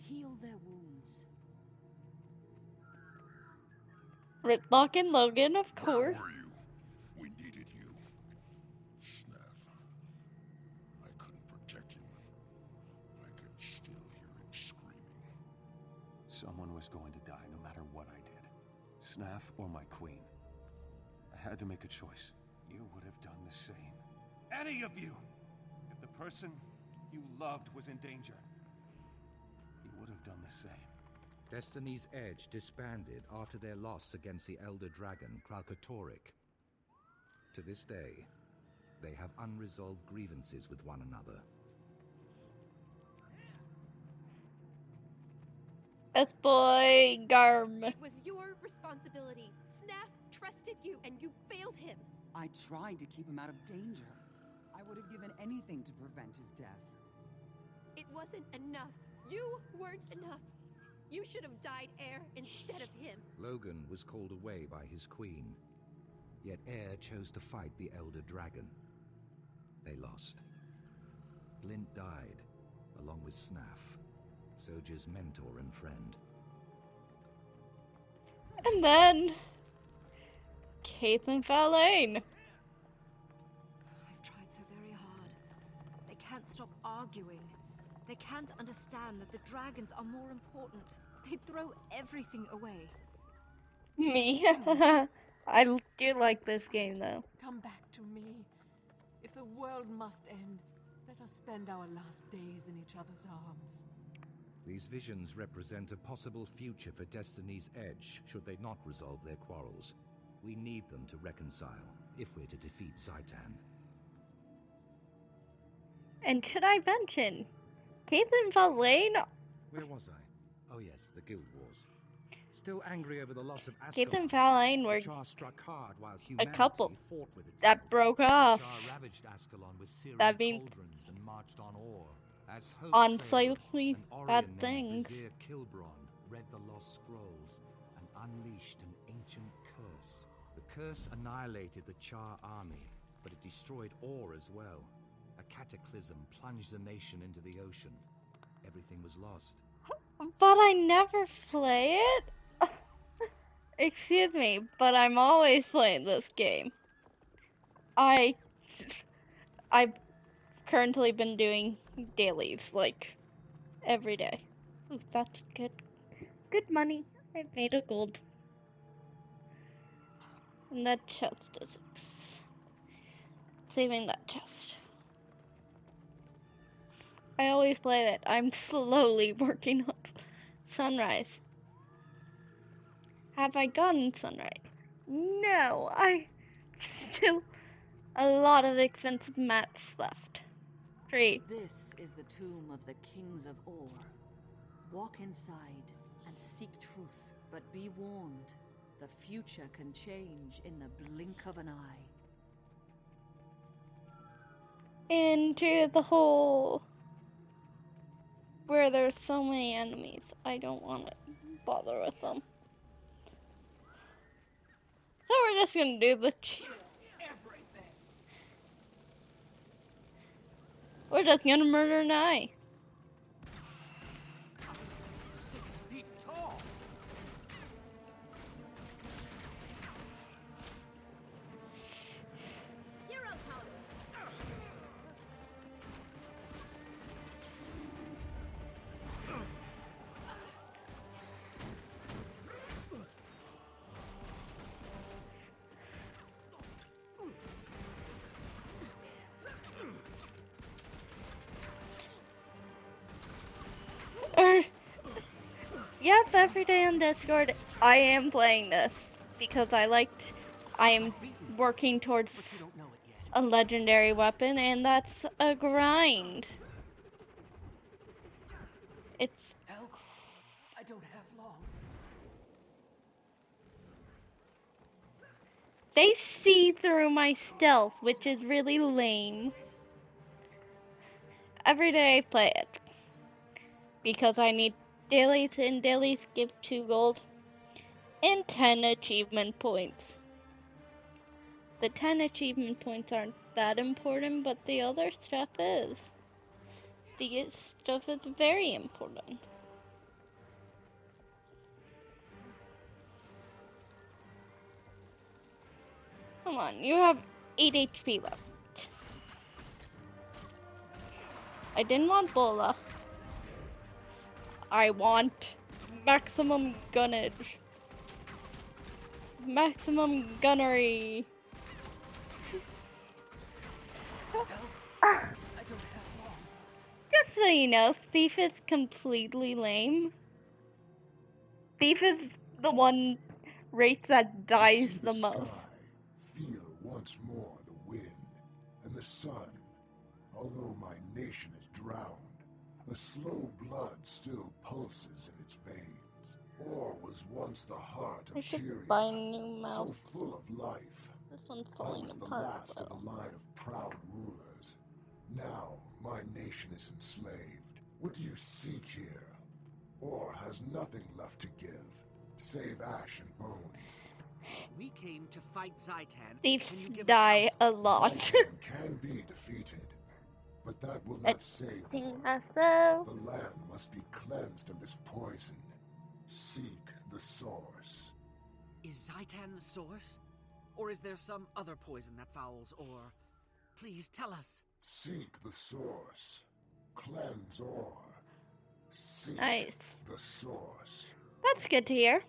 Heal their wounds. Ritlock and Logan, of course. Where were you? We needed you. Snaff. I couldn't protect him. I could still hear him screaming. Someone was going to die no matter what I did. Snaff or my queen. I had to make a choice. You would have done the same. Any of you! If the person you loved was in danger, you would have done the same. Destiny's Edge disbanded after their loss against the Elder Dragon, Kralkatorrik. To this day, they have unresolved grievances with one another. This boy, Garm. It was your responsibility. Snaff trusted you, and you failed him. I tried to keep him out of danger. I would have given anything to prevent his death. It wasn't enough. You weren't enough. You should have died Air instead of him. Logan was called away by his queen, yet Air chose to fight the Elder Dragon. They lost. Glint died, along with Snaff, Soja's mentor and friend. And then Caitlin Fallane. I've tried so very hard. They can't stop arguing. They can't understand that the dragons are more important. They'd throw everything away. Me? I do like this game though. Come back to me. If the world must end, let us spend our last days in each other's arms. These visions represent a possible future for Destiny's Edge, should they not resolve their quarrels. We need them to reconcile, if we're to defeat Zaitan. And should I mention, Caitlin Fallane? Where was I? Oh yes, the Guild Wars. Still angry over the loss of Caitlin Ascalon, Fallane the were Char struck hard while a humanity couple fought with itself. that broke off. The Char ravaged Ascalon with Syrian That means cauldrons and marched on Or. As hope on failed, slightly an bad Orion things. named Vizier Kilbron read the lost scrolls and unleashed an ancient curse. The curse annihilated the Char army, but it destroyed Or as well. A cataclysm plunged the nation into the ocean. Everything was lost. But I never play it? Excuse me, but I'm always playing this game. I've currently been doing dailies, like every day. Ooh, that's good. Good money. I made a gold. And that chest is saving that chest. I always play it. I'm slowly working on sunrise. Have I gotten sunrise? No, I still a lot of expensive mats left. 3. This is the tomb of the kings of Or. Walk inside and seek truth, but be warned. The future can change in the blink of an eye. Into the hole where there's so many enemies. I don't want to bother with them. So we're just gonna do the. We're just gonna murder an eye. 6 feet tall. Zero tolerance. Yes, every day on Discord, I am playing this because I am working towards a legendary weapon, and that's a grind. It's. Help! I don't have long. They see through my stealth, which is really lame. Every day I play it because I need dailies, and dailies give 2 gold and 10 achievement points. The 10 achievement points aren't that important, but the other stuff is. The stuff is very important. Come on, you have 8 HP left. I didn't want Bola. I want maximum gunnage. Maximum gunnery. I don't have long. Just so you know, Thief is completely lame. Thief is the one race that dies See the the most. sky, feel once more the wind and the sun. Although my nation is drowned, a slow blood still pulses in its veins. Or was once the heart of I should Tyria, buy a new mouse. so full of life. This one's I falling was the apart last of though. a line of proud rulers. Now my nation is enslaved. What do you seek here? Or has nothing left to give, save ash and bones? We came to fight Zaitan. Thieves Can you give die us a lot. Zaitan can be defeated, but that will not save Or. Myself. The land must be cleansed of this poison. Seek the source. Is Zaitan the source? Or is there some other poison that fouls Or? Please tell us. Seek the source. Cleanse Or. Seek Nice. the source. That's good to hear.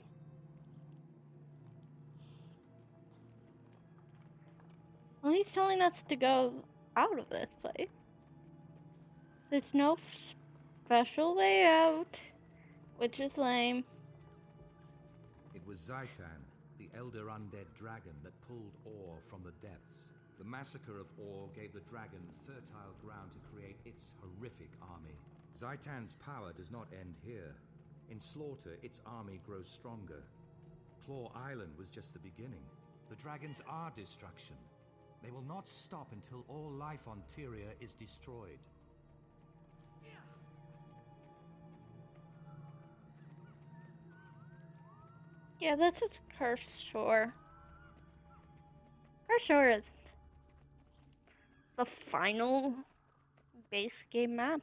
Well, he's telling us to go out of this place. There's no special way out, which is lame. It was Zaitan, the elder undead dragon, that pulled Or from the depths. The massacre of Or gave the dragon fertile ground to create its horrific army. Zaitan's power does not end here. In slaughter, its army grows stronger. Claw Island was just the beginning. The dragons are destruction. They will not stop until all life on Tyria is destroyed. Yeah, this is Cursed Shore. Cursed Shore is the final base game map.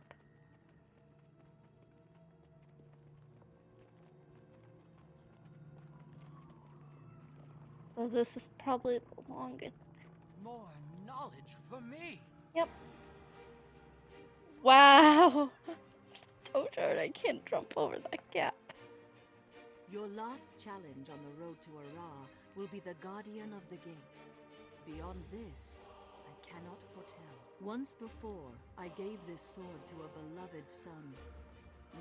So this is probably the longest. More knowledge for me. Yep. Wow. Oh darn, I can't jump over that gap. Your last challenge on the road to Ara will be the Guardian of the Gate. Beyond this, I cannot foretell. Once before, I gave this sword to a beloved son.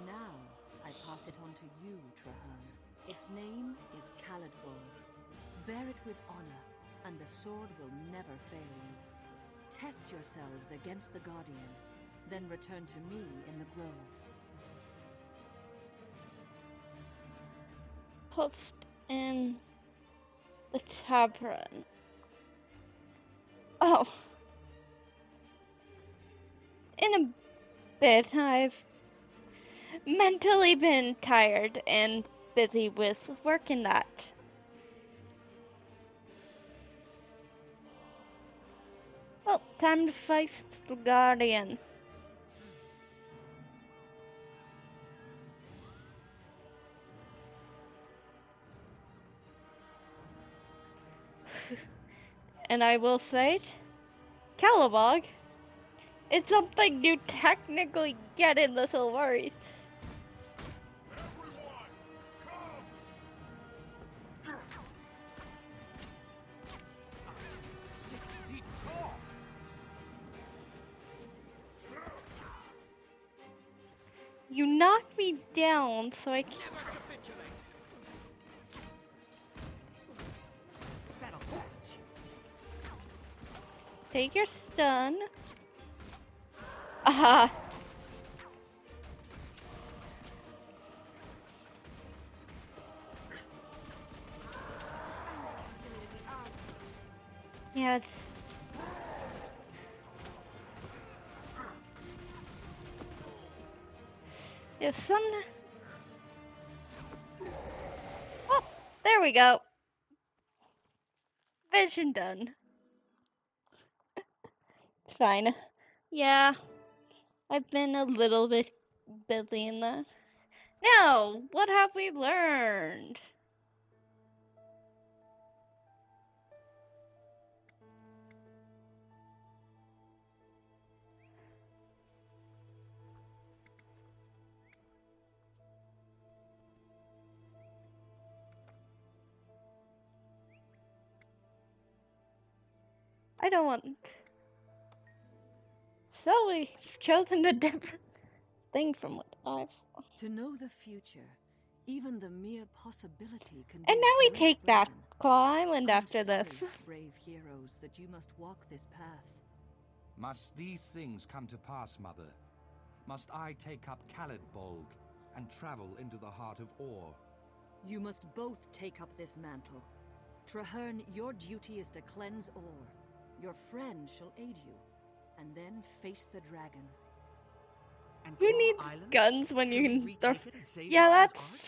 Now, I pass it on to you, Traherne. Its name is Caladbol. Bear it with honor, and the sword will never fail you. Test yourselves against the Guardian, then return to me in the grove. Post in the tavern. Oh. In a bit, I've mentally been tired and busy with work and that. Well, time to face the Guardian. And I will say, Calabog, it's something you technically get in the Silvaris. I'm 6 feet tall. You knocked me down, so I can't. Never capitulate. That'll silence you. Take your stun. Aha. Yes. Yes, some. Oh, there we go. Vision done. It's fine. Yeah, I've been a little bit busy in that. Now, what have we learned? I don't want. So we've chosen a different thing from what I've. To know the future, even the mere possibility can And be now a we great take back burden. Claw Island I'm after sorry, this. brave heroes, that you must walk this path. Must these things come to pass, Mother? Must I take up Caladbolg and travel into the heart of Or? You must both take up this mantle. Traherne, your duty is to cleanse Or. Your friend shall aid you, and then face the dragon. And Who Claw needs Island? guns when you Can can we retake it and save Yeah, Lion's that's Arch?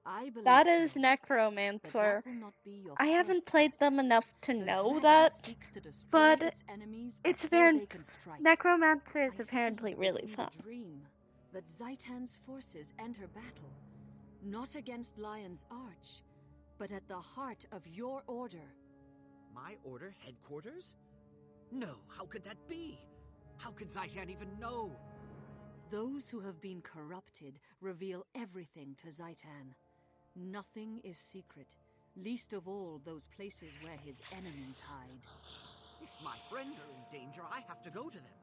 I believe that so, is but Necromancer. that will not be your I haven't first played test. them enough to The know dragon that, seeks to destroy but its enemies it's before apparent they can strike. Necromancer is I apparently see really within fun. the dream that Zaitan's forces enter battle, not against Lion's Arch, but at the heart of your order. My order headquarters? No, how could that be? How could Zaitan even know? Those who have been corrupted reveal everything to Zaitan. Nothing is secret, least of all those places where his enemies hide. If my friends are in danger, I have to go to them.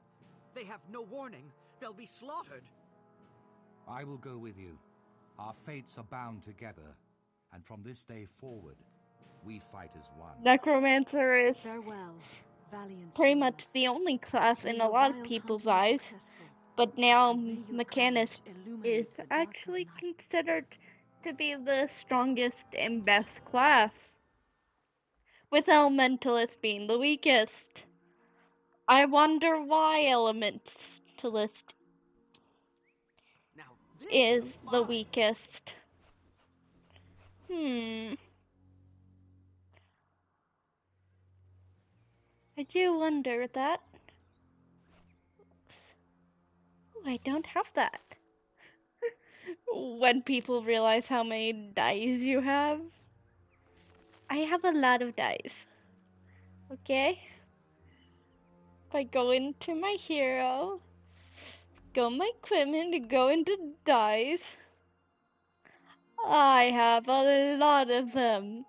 They have no warning. They'll be slaughtered. I will go with you. Our fates are bound together, and from this day forward, we fight as one. Necromancer is Farewell, valiant pretty souls. much the only class May in a your lot of wild people's hunting eyes, successful, but now and may your Mechanist courage is illuminate the dark of actually night. considered to be the strongest and best class, with Elementalist being the weakest. I wonder why Elementalist Now, this is a the find. weakest. I do wonder that. Oh, I don't have that. When people realize how many dice you have. I have a lot of dice. Okay? If I go into my hero, got my equipment to go into dice. I have a lot of them.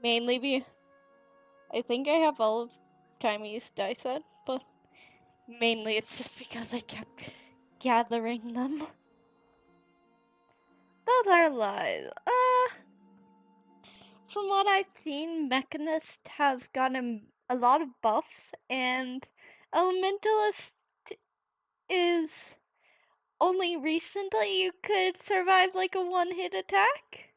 Mainly I think I have all of Chinese dice set, but mainly it's just because I kept gathering them. Those are lies. From what I've seen, Mechanist has gotten a lot of buffs, and Elementalist is only recently you could survive like a one-hit attack.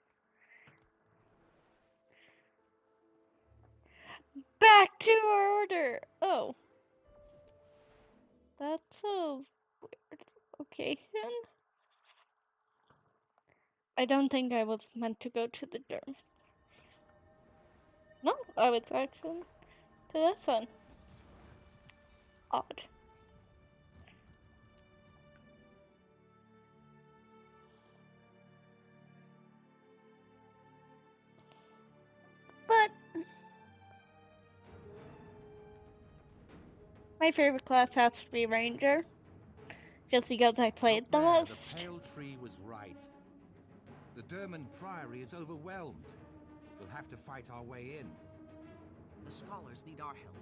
Back to order! Oh. That's so weird. Okay. I don't think I was meant to go to the Durmand. No, I was actually to this one. Odd. But my favorite class has to be Ranger, just because I played the most. The Pale Tree was right. The Durmand Priory is overwhelmed. We'll have to fight our way in. The scholars need our help.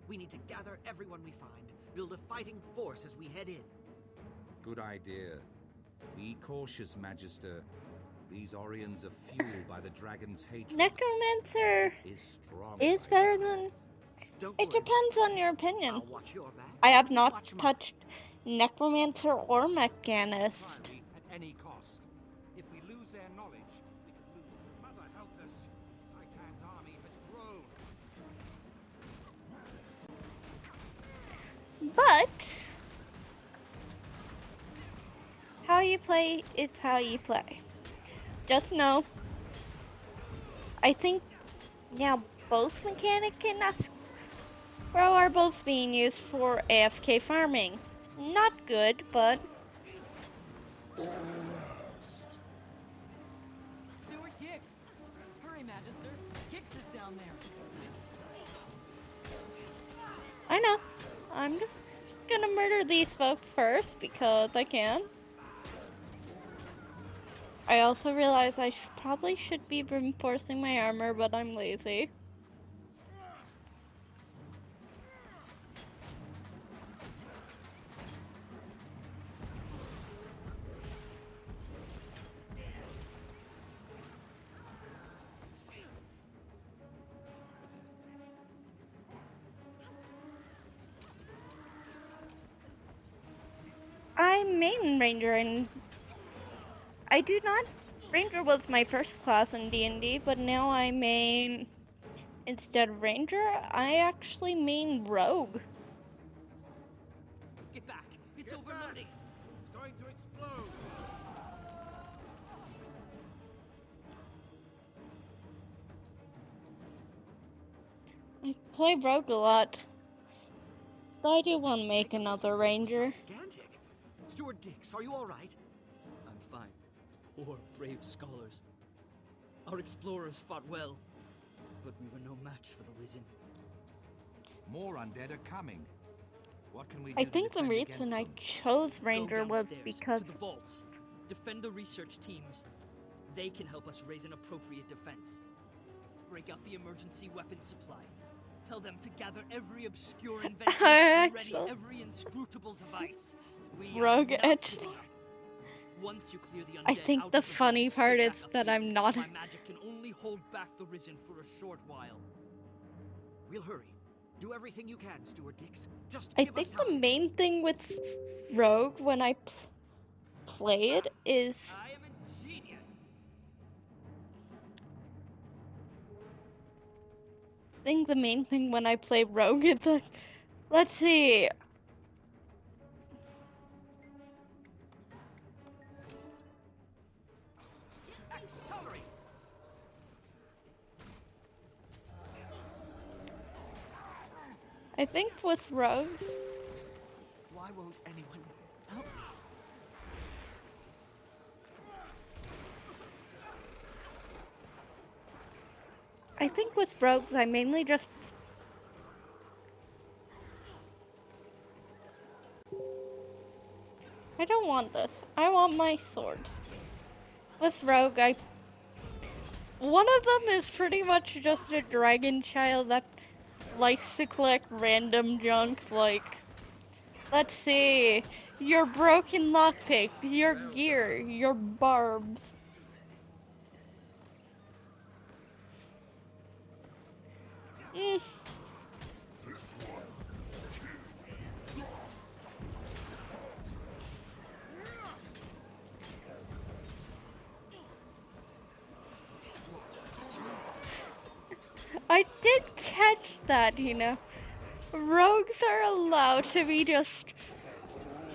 We need to gather everyone we find, build a fighting force as we head in. Good idea. Be cautious, Magister. These Orions are fueled by the dragon's hatred. Necromancer is strong. Is better than... It depends on your opinion. I'll watch your back. I have not touched Necromancer or Mechanist. At any cost. If we lose their knowledge, we could lose. Mother help us. Zaitan's army has grown. But how you play is how you play. Just know, I think now both Mechanic and Pro are both being used for AFK farming. Not good, but... Stuart Gix! Hurry, Magister! Gix is down there! I know. I'm just gonna murder these folks first, because I can. I also realize I probably should be reinforcing my armor, but I'm lazy. I main Ranger, and I do not... Ranger was my first class in D&D, but now I main... Instead of Ranger, I actually main Rogue. Get back! It's overloading! It's going to explode! I play Rogue a lot. So I do want to make another Ranger. Gigantic! Stuart Gix, are you alright? I'm fine. Poor, brave scholars. Our explorers fought well, but we were no match for the Risen. More undead are coming. What can we do I to think the defend reason I against them? chose Ranger Go was downstairs, because... to the vaults. Defend the research teams. They can help us raise an appropriate defense. Break out the emergency weapons supply. Tell them to gather every obscure invention and ready every inscrutable device. We Rogue are not Edge. giving up. Once you clear the I undead think out the of the funny vaults, part get is back up that here. I'm not... My magic can only hold back the Risen for a short while. We'll hurry. Do everything you can, Stuart Gix. Just I give us think time. the main thing with Rogue when I play it is... I am a genius. I think the main thing when I play Rogue is like... Let's see... Accelerate! I think with Rogue... Why won't anyone help me? I think with Rogues I mainly just... want this. I want my swords. With Rogue, one of them is pretty much just a dragon child that likes to collect random junk, like, let's see, your broken lockpick, your gear, your barbs. This one. I did catch that, you know. Rogues are allowed to be just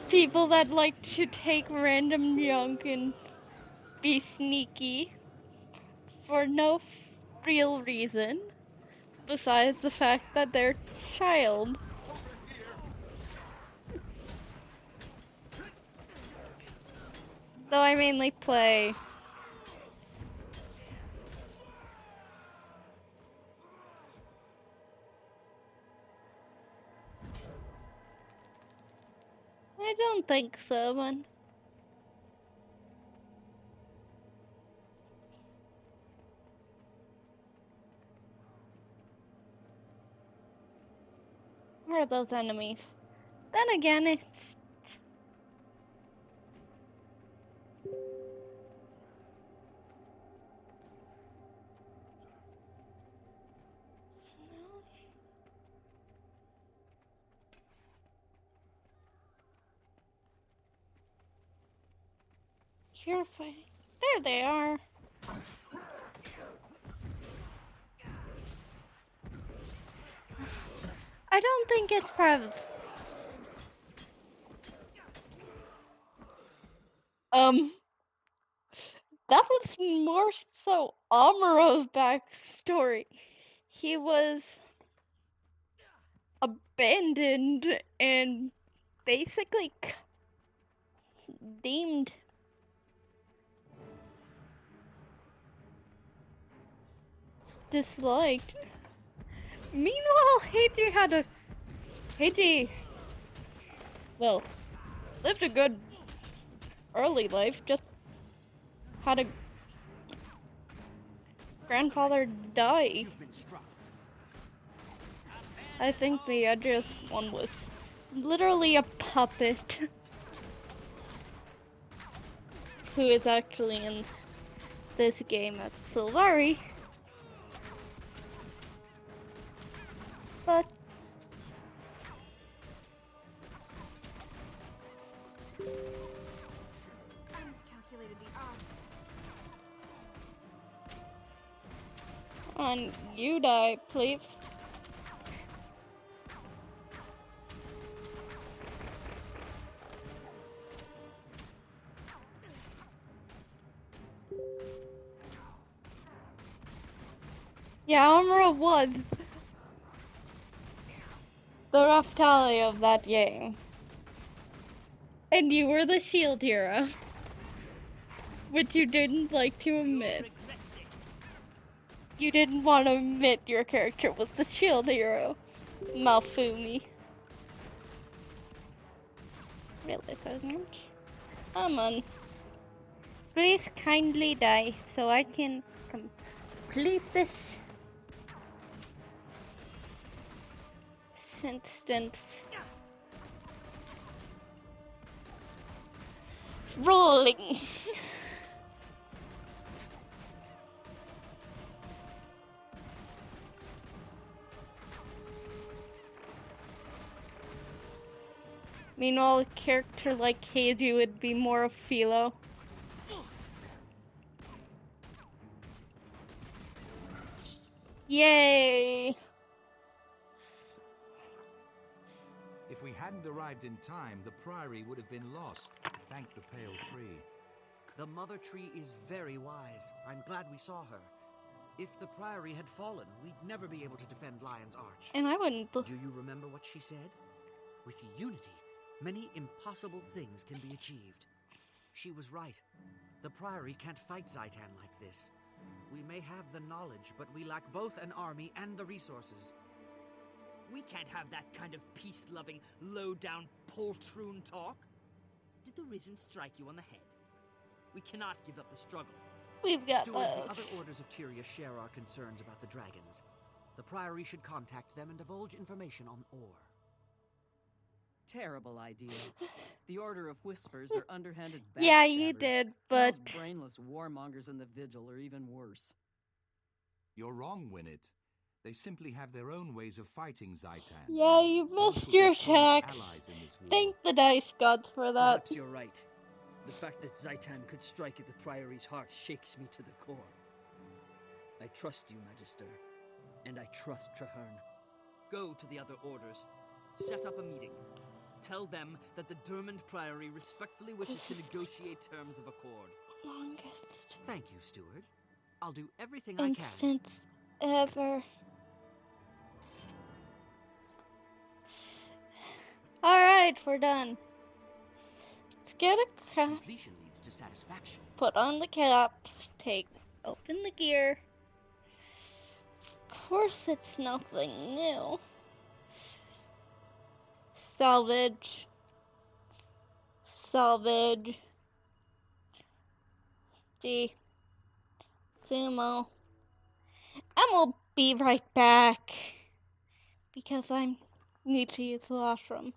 people that like to take random junk and be sneaky for no real reason besides the fact that they're child. Though I mainly play I don't think so, man. Where are those enemies? Then again, it's... Purify. There they are. I don't think it's Prev's. That was more so Amuro's backstory. He was abandoned and basically deemed disliked. Meanwhile, Heiji, well, lived a good early life, just had a grandfather die. I think the edgiest one was literally a puppet who is actually in this game as Sylvari. But I miscalculated the odds. on you die, please. Yeah, Amra was the Raftali of that game. And you were the shield hero. Which you didn't like to admit. You didn't want to admit your character was the shield hero. Malfumi. Really, President? Come on. Please kindly die so I can complete this instance. Rolling. Meanwhile, a character like Keiji would be more of Philo. Yay! If we hadn't arrived in time, the Priory would have been lost. Thank the pale tree. The Mother Tree is very wise. I'm glad we saw her. If the Priory had fallen, we'd never be able to defend Lion's Arch. And I wouldn't... Do you remember what she said? With unity, many impossible things can be achieved. She was right. The Priory can't fight Zaitan like this. We may have the knowledge, but we lack both an army and the resources. We can't have that kind of peace-loving, low-down poltroon talk. Did the Risen strike you on the head? We cannot give up the struggle. We've got Steward, those. the other orders of Tyria share our concerns about the dragons. The Priory should contact them and divulge information on ore. Terrible idea. The Order of Whispers are underhanded backstabbers. Yeah, you did, And but... those brainless warmongers in the Vigil are even worse. You're wrong, Winnet. They simply have their own ways of fighting Zaitan. Yeah, you Both missed will be your staunch attack. allies in this war. Thank the dice gods for that. Perhaps you're right. The fact that Zaitan could strike at the Priory's heart shakes me to the core. I trust you, Magister. And I trust Traherne. Go to the other orders. Set up a meeting. Tell them that the Durmand Priory respectfully wishes to negotiate terms of accord. Longest Thank you, Steward. I'll do everything I can. instance ever. Alright, we're done. Let's get a cap. Completion leads to satisfaction. Put on the cap. Open the gear. Of course it's nothing new. Salvage. Salvage. D. Sumo. And we'll be right back. Because I need to use the washroom.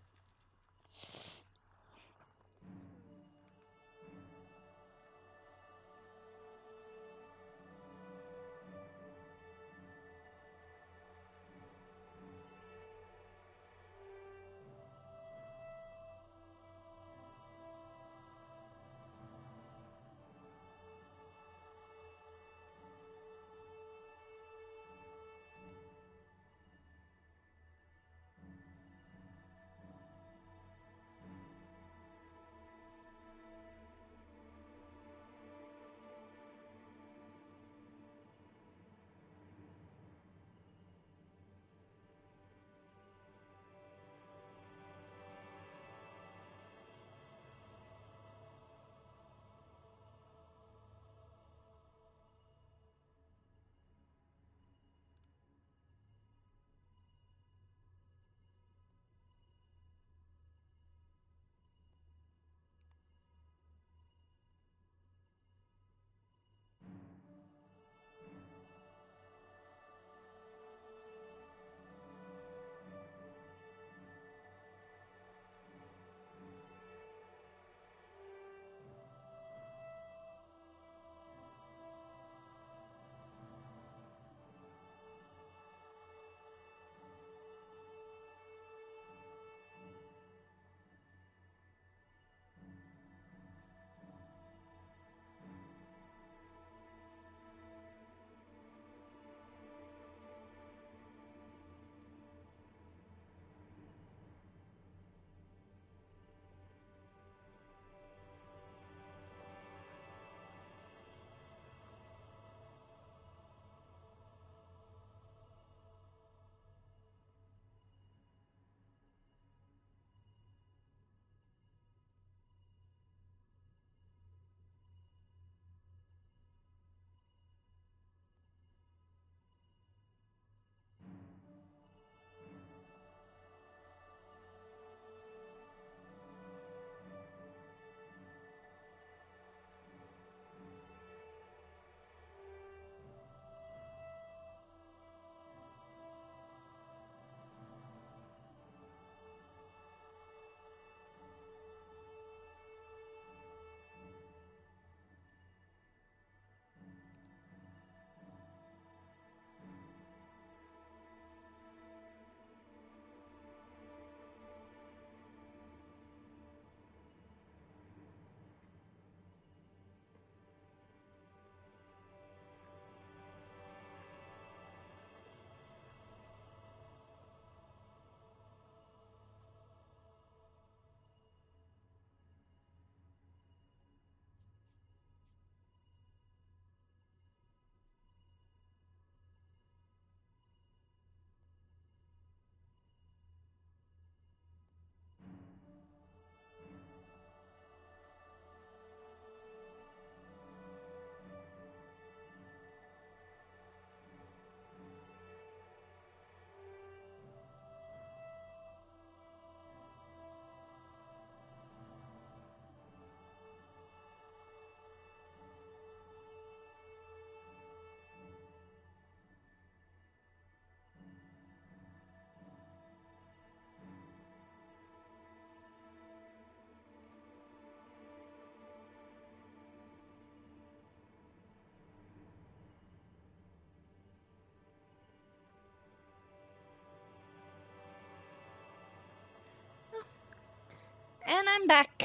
I'm back.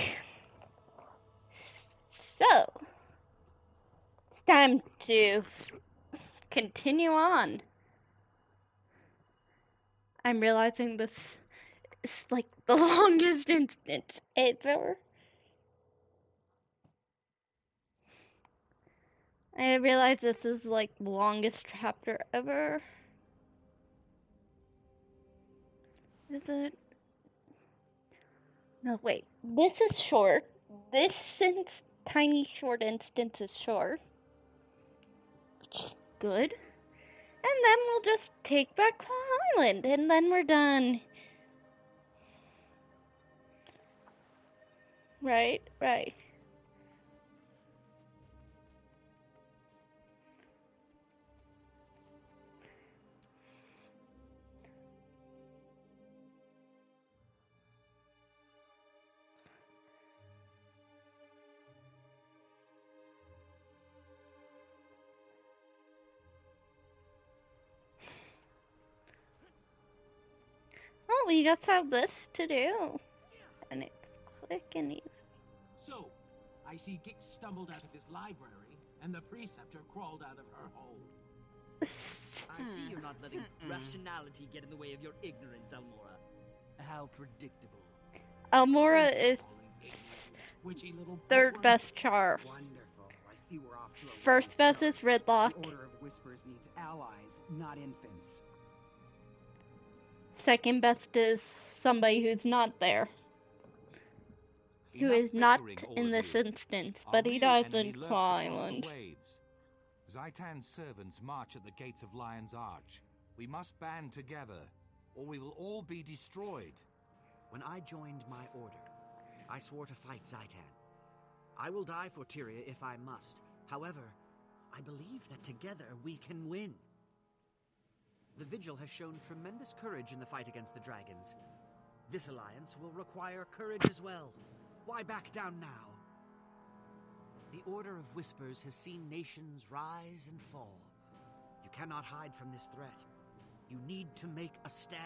So, it's time to continue on. I'm realizing this is like the longest instance ever. I realize this is like the longest chapter ever. Is it? No, wait. This is short. This tiny short instance is short. Which is good. And then we'll just take back Claw Island, and then we're done. Right, right. Well, we just have this to do. And it's quick and easy. So, I see Gix stumbled out of his library, and the preceptor crawled out of her hole. I see you're not letting rationality get in the way of your ignorance, Almora. How predictable. Almora is third best char. Wonderful. I see we're off to a First best is Ridlock. The Order of Whispers needs allies, not infants. Second best is somebody who's not there. Who is not in this instance, but he dies in Claw Island. Zaitan's servants march at the gates of Lion's Arch. We must band together, or we will all be destroyed. When I joined my order, I swore to fight Zaitan. I will die for Tyria if I must. However, I believe that together we can win. The Vigil has shown tremendous courage in the fight against the dragons. This alliance will require courage as well. Why back down now? The Order of Whispers has seen nations rise and fall. You cannot hide from this threat. You need to make a stand.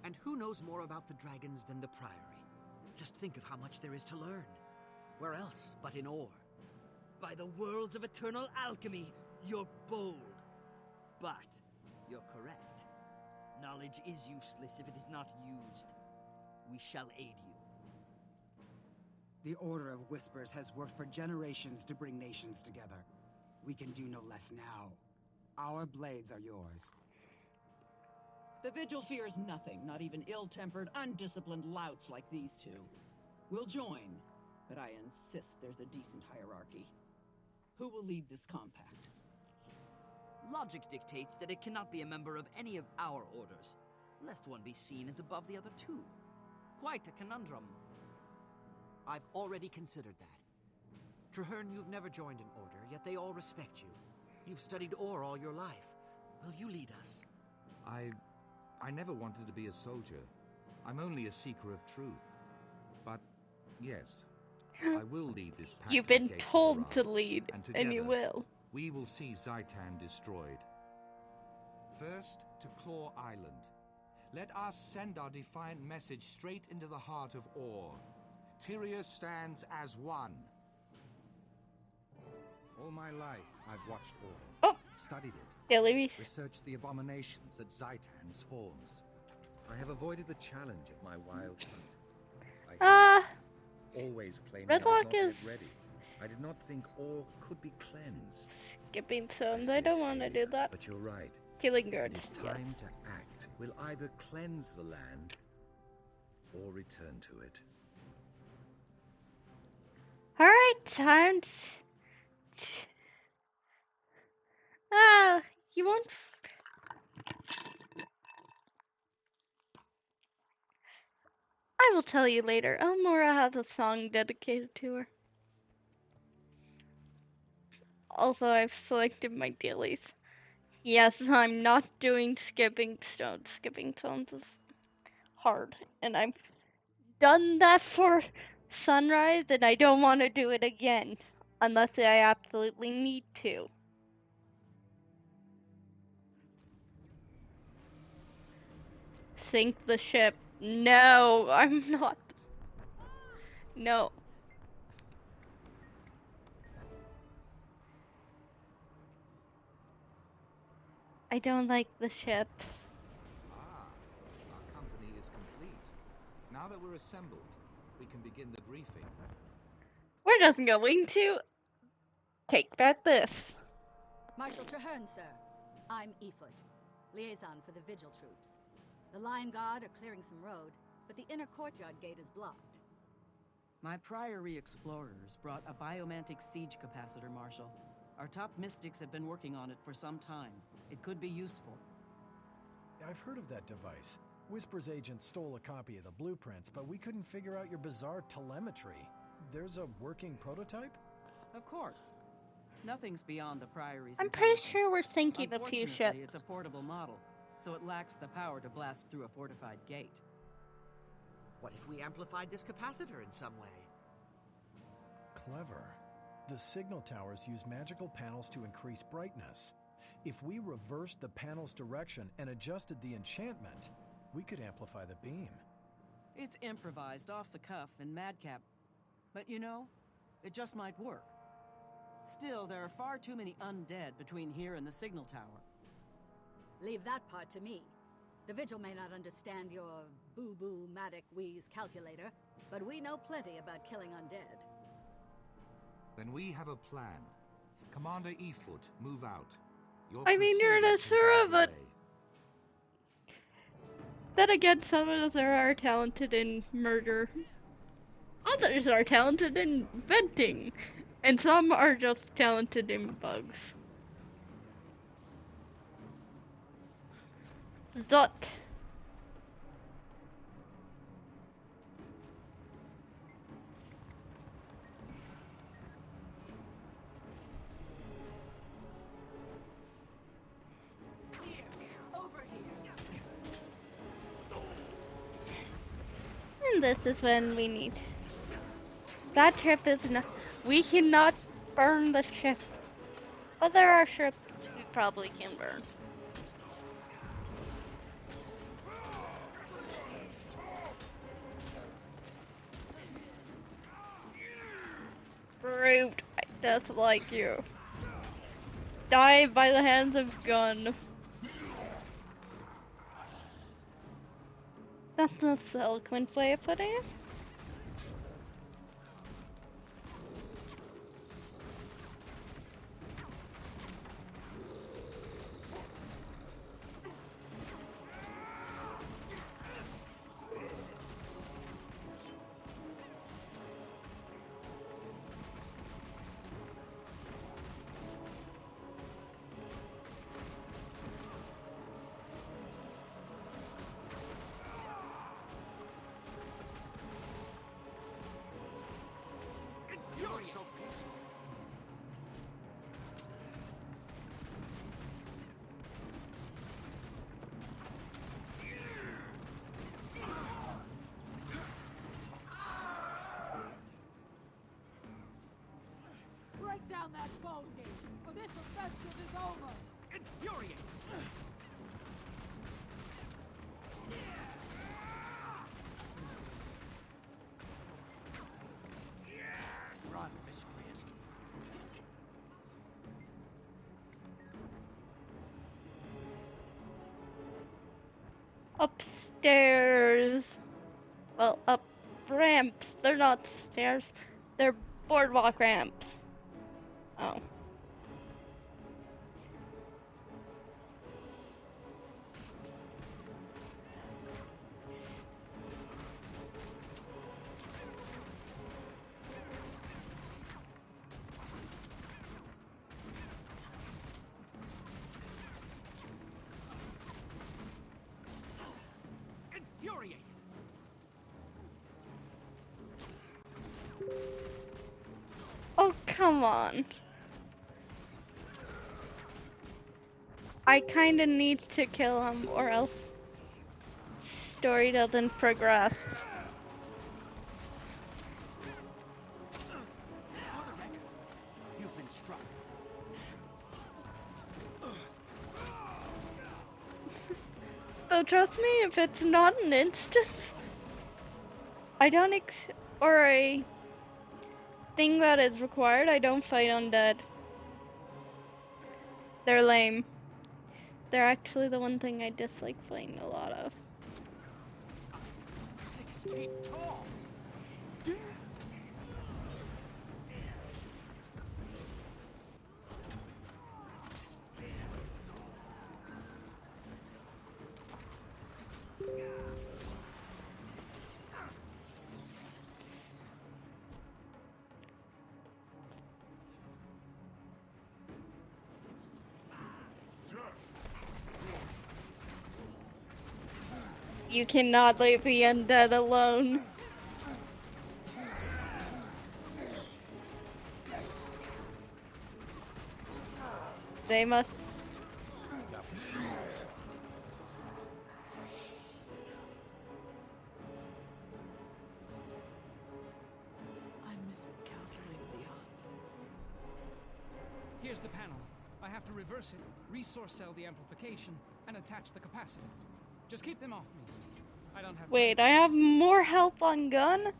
And who knows more about the dragons than the Priory? Just think of how much there is to learn. Where else but in Ore? By the worlds of eternal alchemy, you're bold. But you're correct. Knowledge is useless if it is not used. We shall aid you. The Order of Whispers has worked for generations to bring nations together. We can do no less now. Our blades are yours. The Vigil fears nothing, not even ill-tempered, undisciplined louts like these two. We'll join, but I insist there's a decent hierarchy. Who will lead this compact? Logic dictates that it cannot be a member of any of our orders, lest one be seen as above the other two. Quite a conundrum. I've already considered that. Traherne, you've never joined an order, yet they all respect you. You've studied Ore all your life. Will you lead us? I never wanted to be a soldier. I'm only a seeker of truth. But, yes, I will lead this pact. You've been told to lead, and you will. We will see Zaitan destroyed. First, to Claw Island. Let us send our defiant message straight into the heart of Ore. Tyria stands as one. All my life, I've watched Ore, studied it, researched the abominations at Zaitan's horns. I have avoided the challenge of my wild hunt. I always claimed I was not yet ready. I did not think Ore could be cleansed. Skipping stones, I don't want to do that. But you're right. Killing guards. It is time to act. We'll either cleanse the land or return to it. Alright, time to... you won't... I will tell you later. Almora has a song dedicated to her. Also, I've selected my dailies. Yes, I'm not doing skipping stones. Skipping stones is hard. And I've done that for sunrise, and I don't want to do it again. Unless I absolutely need to. Sink the ship. No, I'm not. No. I don't like the ships. Ah, our company is complete. Now that we're assembled, we can begin the briefing. We're just going to take back this. Marshal Traherne, sir. I'm Efoot, liaison for the Vigil troops. The Line Guard are clearing some road, but the inner courtyard gate is blocked. My Priory explorers brought a biomantic siege capacitor, Marshal. Our top mystics have been working on it for some time. It could be useful. I've heard of that device. Whisper's agent stole a copy of the blueprints, but we couldn't figure out your bizarre telemetry. There's a working prototype? Of course. Nothing's beyond the Priory's I'm pretty intelligence. sure we're sinking a few Unfortunately, ships. it's a portable model, so it lacks the power to blast through a fortified gate. What if we amplified this capacitor in some way? Clever. The signal towers use magical panels to increase brightness. If we reversed the panel's direction and adjusted the enchantment, we could amplify the beam. It's improvised, off the cuff, and madcap. But you know, it just might work. Still, there are far too many undead between here and the signal tower. Leave that part to me. The Vigil may not understand your boo-boo matic wheeze calculator, but we know plenty about killing undead. Then we have a plan. Commander Efoot, move out. Your I mean, you're an Crusaders can Asura, guard the but way. then again, some of us are talented in murder. Others are talented in venting. And some are just talented in bugs. Zot. Over here. And this is when we need. That ship is not. We cannot burn the ship. But there are ships we probably can burn. Rude. I just like you. Die by the hands of gun. That's not the eloquent way of putting it. You look so peaceful. Break down that bone gate, or this offensive is over! Infuriate! Run, miscreant. Upstairs. Well, up ramps. They're not stairs. They're boardwalk ramps. Oh. Infuriated! Oh, come on. I kinda need to kill him or else story doesn't progress. For the record, you've been struck. So trust me, if it's not an instance, I don't or a thing that is required, I don't fight undead. They're lame. They're actually the one thing I dislike fighting a lot of. 6 feet tall! You cannot leave the undead alone. They must. That was close. I miscalculated the odds. Here's the panel. I have to reverse it, resource cell the amplification, and attach the capacitor. Just keep them off me. I don't have time Wait, for I have this. more health on gun?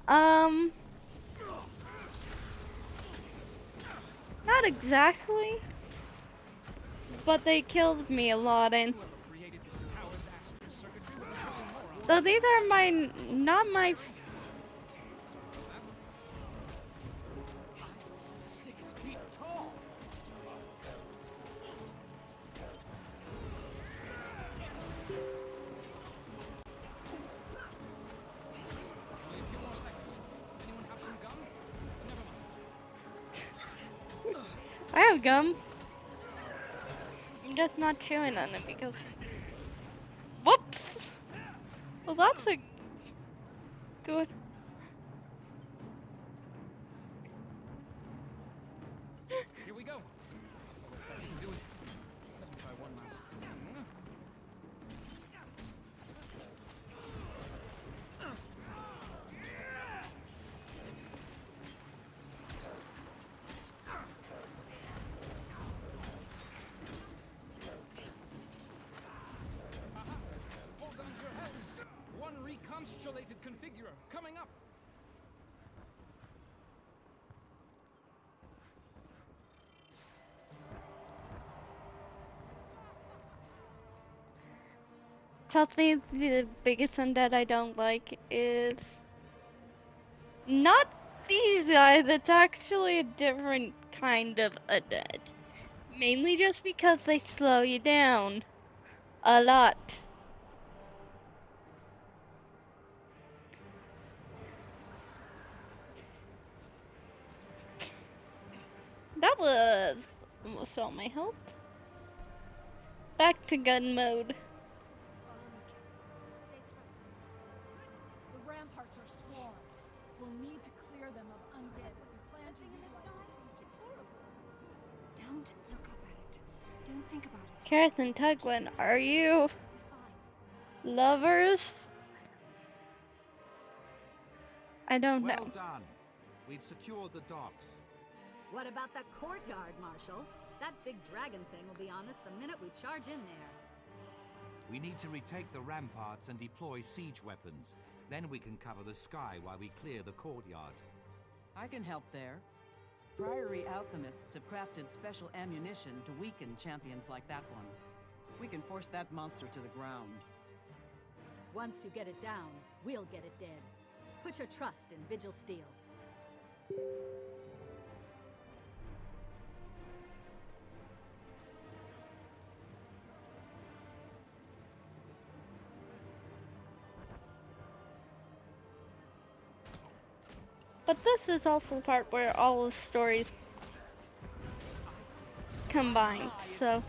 Not exactly. But they killed me a lot, and Whoever created this tower's actual circuitry was a fucking moron. so these are not my. 6 feet tall! Only a few more seconds. Anyone have some gum? Never mind. I have gum. I'm just not chewing on it because. Whoops! Well, that's a good. Here we go. All I can do is let me try one last thing. Hold on to your hats. One reconstellated configurer coming up. Trust me, the biggest undead I don't like is not these guys. It's actually a different kind of undead. Mainly just because they slow you down a lot. That was almost all my health. Back to gun mode. Follow me, kids. Stay close. The ramparts are swarmed. We'll need to clear them of undead. We plan to utilize the siege. It's horrible. Don't look up at it. Don't think about it. Kareth and Tugwin, are you lovers? I don't know. Well done. We've secured the docks. What about the courtyard, Marshal? That big dragon thing will be on us the minute we charge in there. We need to retake the ramparts and deploy siege weapons. Then we can cover the sky while we clear the courtyard. I can help there. Priory alchemists have crafted special ammunition to weaken champions like that one. We can force that monster to the ground. Once you get it down, we'll get it dead. Put your trust in Vigil Steel. But this is also the part where all the stories combine, so.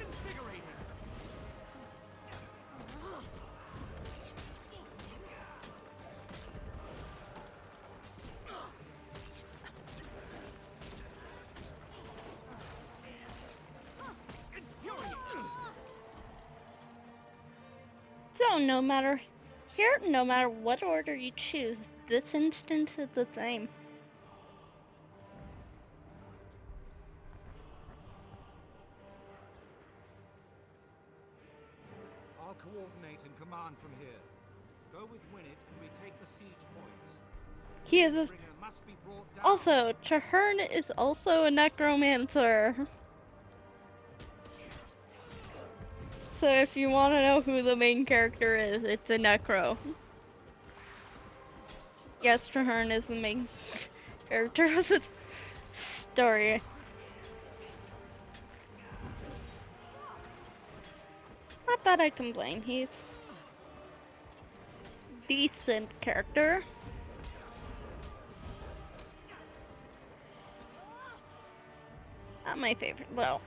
So no matter what order you choose, this instance is the same. I'll coordinate and command from here. Go with Winnet and retake the siege points. He is Bringer must be brought down. also, Traherne is also a necromancer. So if you want to know who the main character is, it's a necro. Yes, Traherne is the main character of the story. Not that I complain, he's decent character. Not my favorite, though.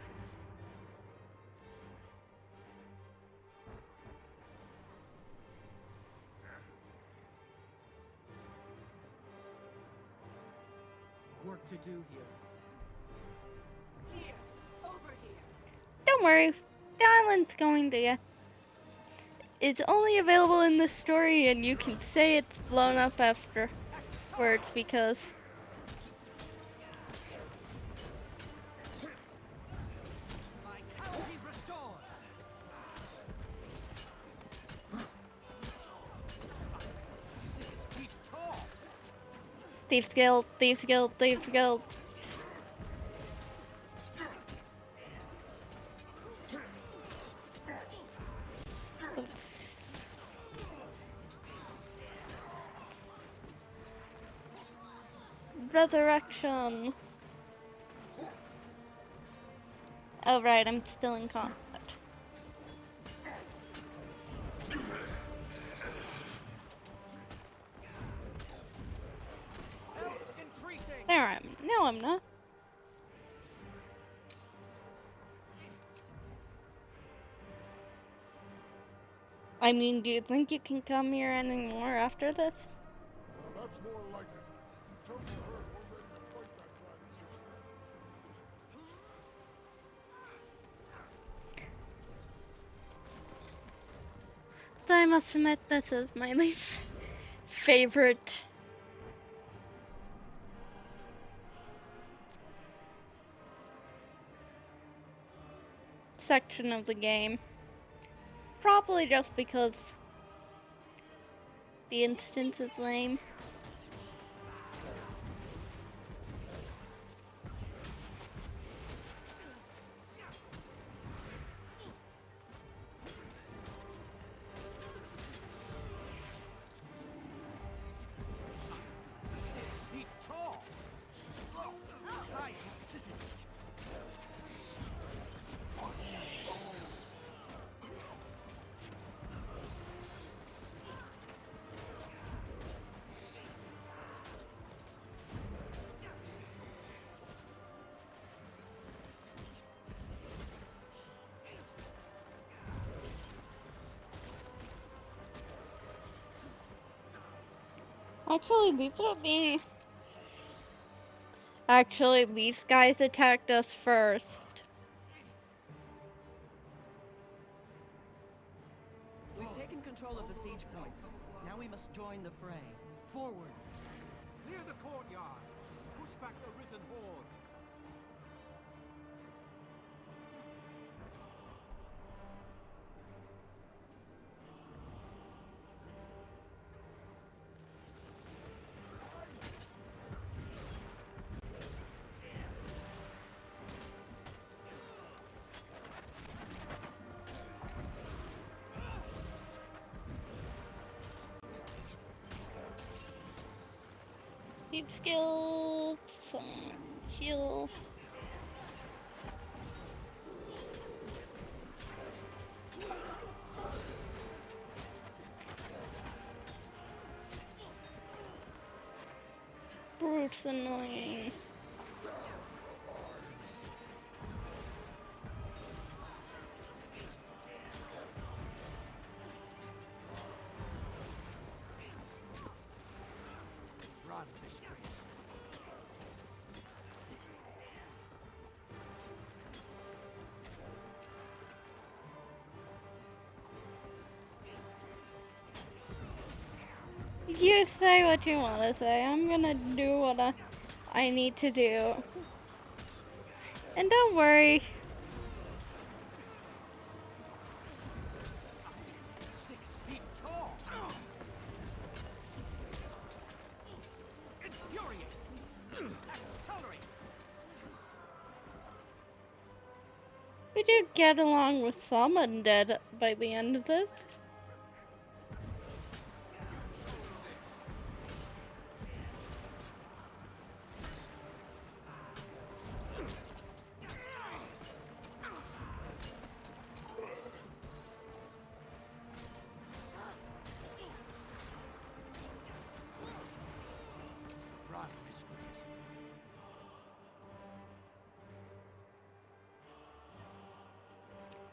Work to do here. Here, over here. Don't worry, the island's going to you. It's only available in the story, and you can say it's blown up afterwards because Vitality restored. Thieves Guild, Thieves Guild, Thieves Guild. Resurrection. Oh right, I'm still in combat. There I am. No, I'm not. I mean, do you think you can come here anymore after this? Well, that's more like it. Tell Traherne we're ready to fight that dragon just then. So I must admit, this is my least favorite section of the game. Probably just because the instance is lame. Actually, these guys attacked us first. We've taken control of the siege points. Now we must join the fray. Forward! Clear the courtyard. Push back the risen horde. Deep skills, some heal. Brute's annoying. Run, miscreant. You say what you want to say. I'm gonna do what I need to do. And don't worry. 6 feet tall. We do get along with some undead by the end of this. Run, miscreant.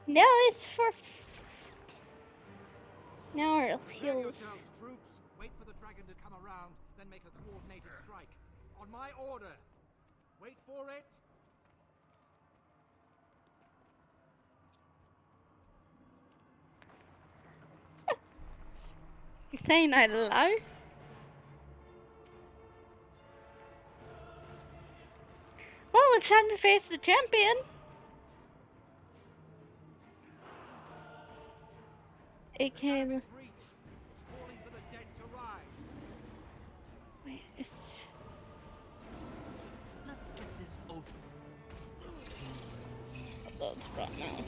Now it's for. Now our Prepare heals. yourselves, troops. Wait for the dragon to come around, then make a coordinated strike. On my order. Wait for it. You saying I lie? Well, it's time to face the champion. It's out of AKA. its reach. It's calling for the dead to rise. Wait, it's. Let's get this over. That's right now.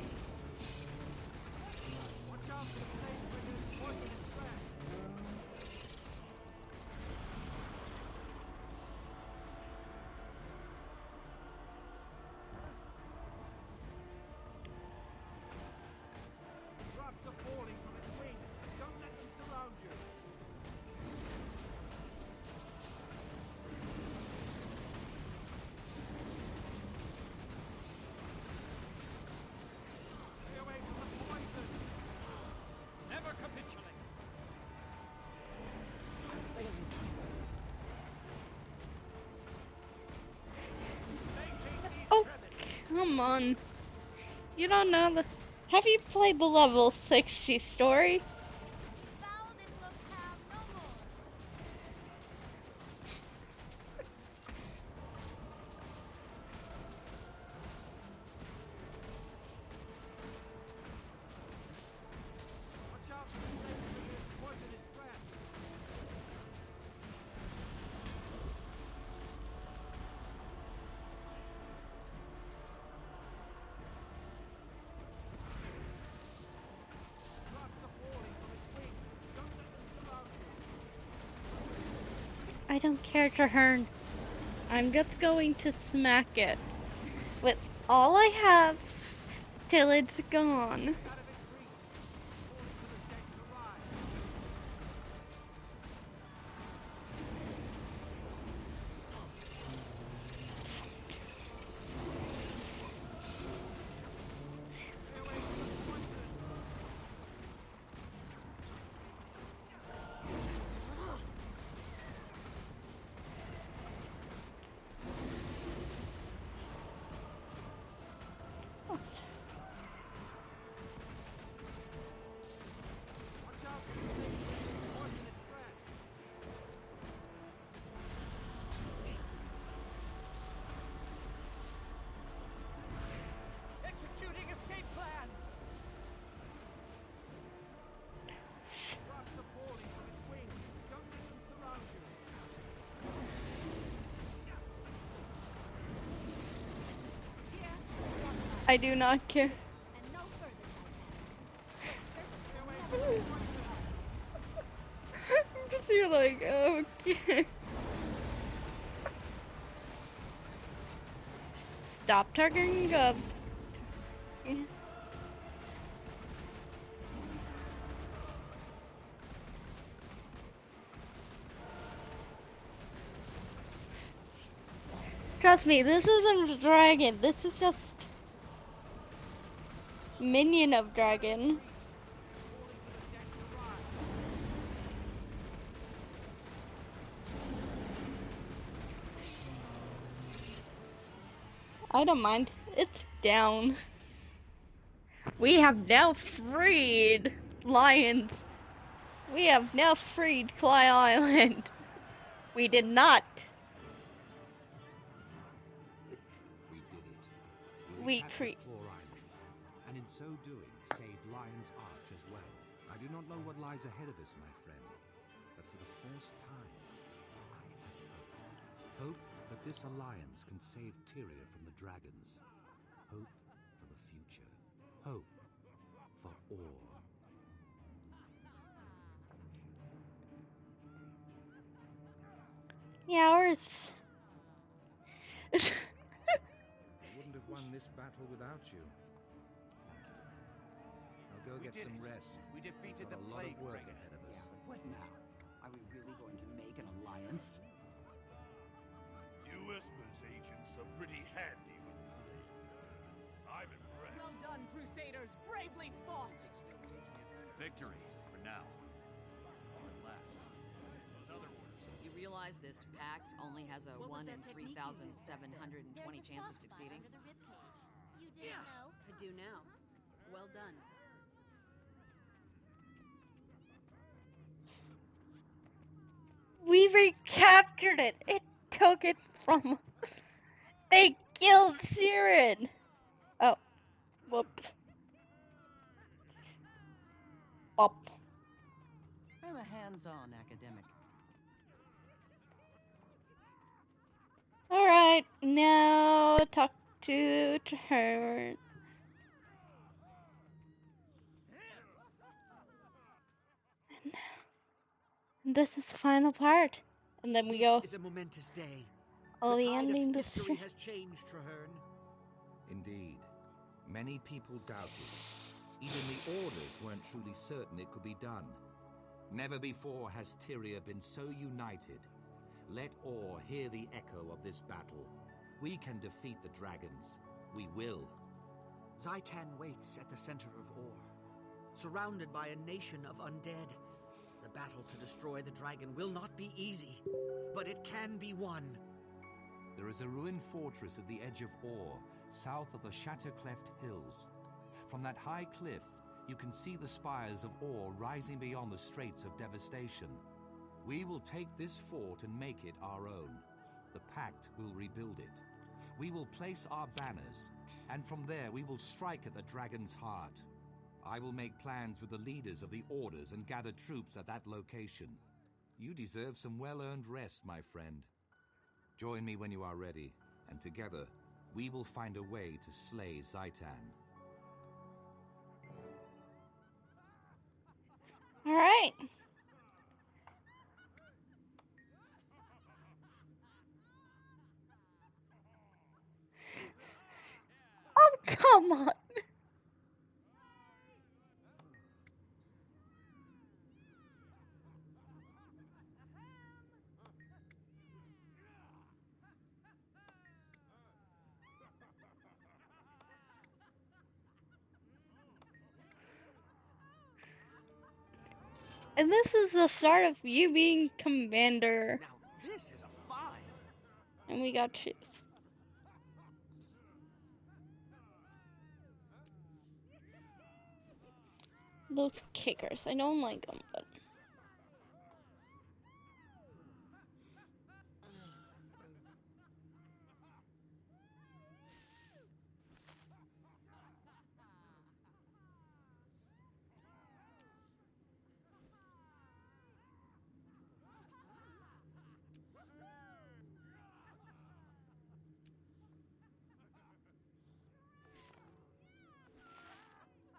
Watch out for the flame trigger's poisonous breath. Drops are falling from its wings. Don't let them surround you. Stay away from the poison. Never capitulate. I'm failing people. Vacate these Oh, premises. come on. You don't know the. Have you played the level 60 story? Watch out for the flame trigger's poisonous breath. Drops are falling from its wings. Don't let them surround you. I don't care to hern. I'm just going to smack it with all I have till it's gone. Out of its reach. Calling for the dead to rise. Stay away from the poison. Watch out for the flame trigger's poisonous breath. Executing escape plan! Drops are falling from its wings. Don't let them surround you. I do not care. And no further, Stay away from the poison. Because you're like, okay. Stop targeting up. Trust me, this isn't a dragon. This is just minion of dragon. Calling for the dead to rise. I don't mind. It's down. We have now freed lions. We have now freed Clay Island. We did not. We did it. We captured Claw Island, and in so doing, saved Lion's Arch as well. I do not know what lies ahead of us, my friend, but for the first time, I have hope. Hope that this alliance can save Tyria from the dragons. Hope for the future. Hope for Orr. Yeah, ours. I wouldn't have won this battle without you. Thank you. Now go get some rest. We defeated Got the a lot of plague work breaker. ahead of us. Yeah, but what now? Are we really going to make an alliance? You Whispers agents are pretty handy with the blade. I'm impressed. Well done, Crusaders! Bravely fought! Victory, for now. Or at last. Those other orders. You realize this pact only has a 1 in 3,720 chance of succeeding? You didn't know? I do now. Well done. We recaptured it. It took it from us. They killed Siren. Oh, whoops. Up. I'm a hands-on academic. Alright, now talk to her. And this is the final part. And then we This go. is a momentous day. Oh, The the tide ending of this history has changed, Traherne. Indeed. Many people doubted. Even the Orders weren't truly certain it could be done. Never before has Tyria been so united. Let Orr hear the echo of this battle. We can defeat the dragons. We will. Zaitan waits at the center of Orr, surrounded by a nation of undead. The battle to destroy the dragon will not be easy, but it can be won. There is a ruined fortress at the edge of Orr, south of the Shattercleft Hills. From that high cliff, you can see the spires of Orr rising beyond the Straits of Devastation. We will take this fort and make it our own. The Pact will rebuild it. We will place our banners, and from there we will strike at the dragon's heart. I will make plans with the leaders of the Orders and gather troops at that location. You deserve some well-earned rest, my friend. Join me when you are ready, and together we will find a way to slay Zaitan. Alright. Oh, come on. And this is the start of you being commander. Now this is a find. And we got shoes. Those kickers, I don't like them, but...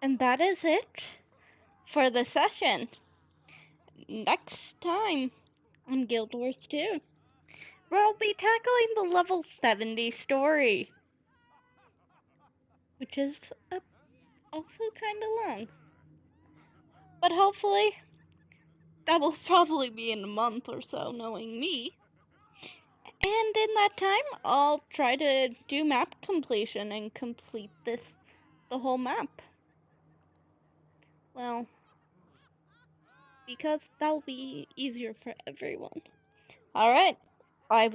And that is it for the session. Next time on Guild Wars 2, we'll be tackling the level 70 story, which is also kind of long. But hopefully, that will probably be in a month or so, knowing me. And in that time, I'll try to do map completion and complete the whole map. Well, because that'll be easier for everyone. Alright, I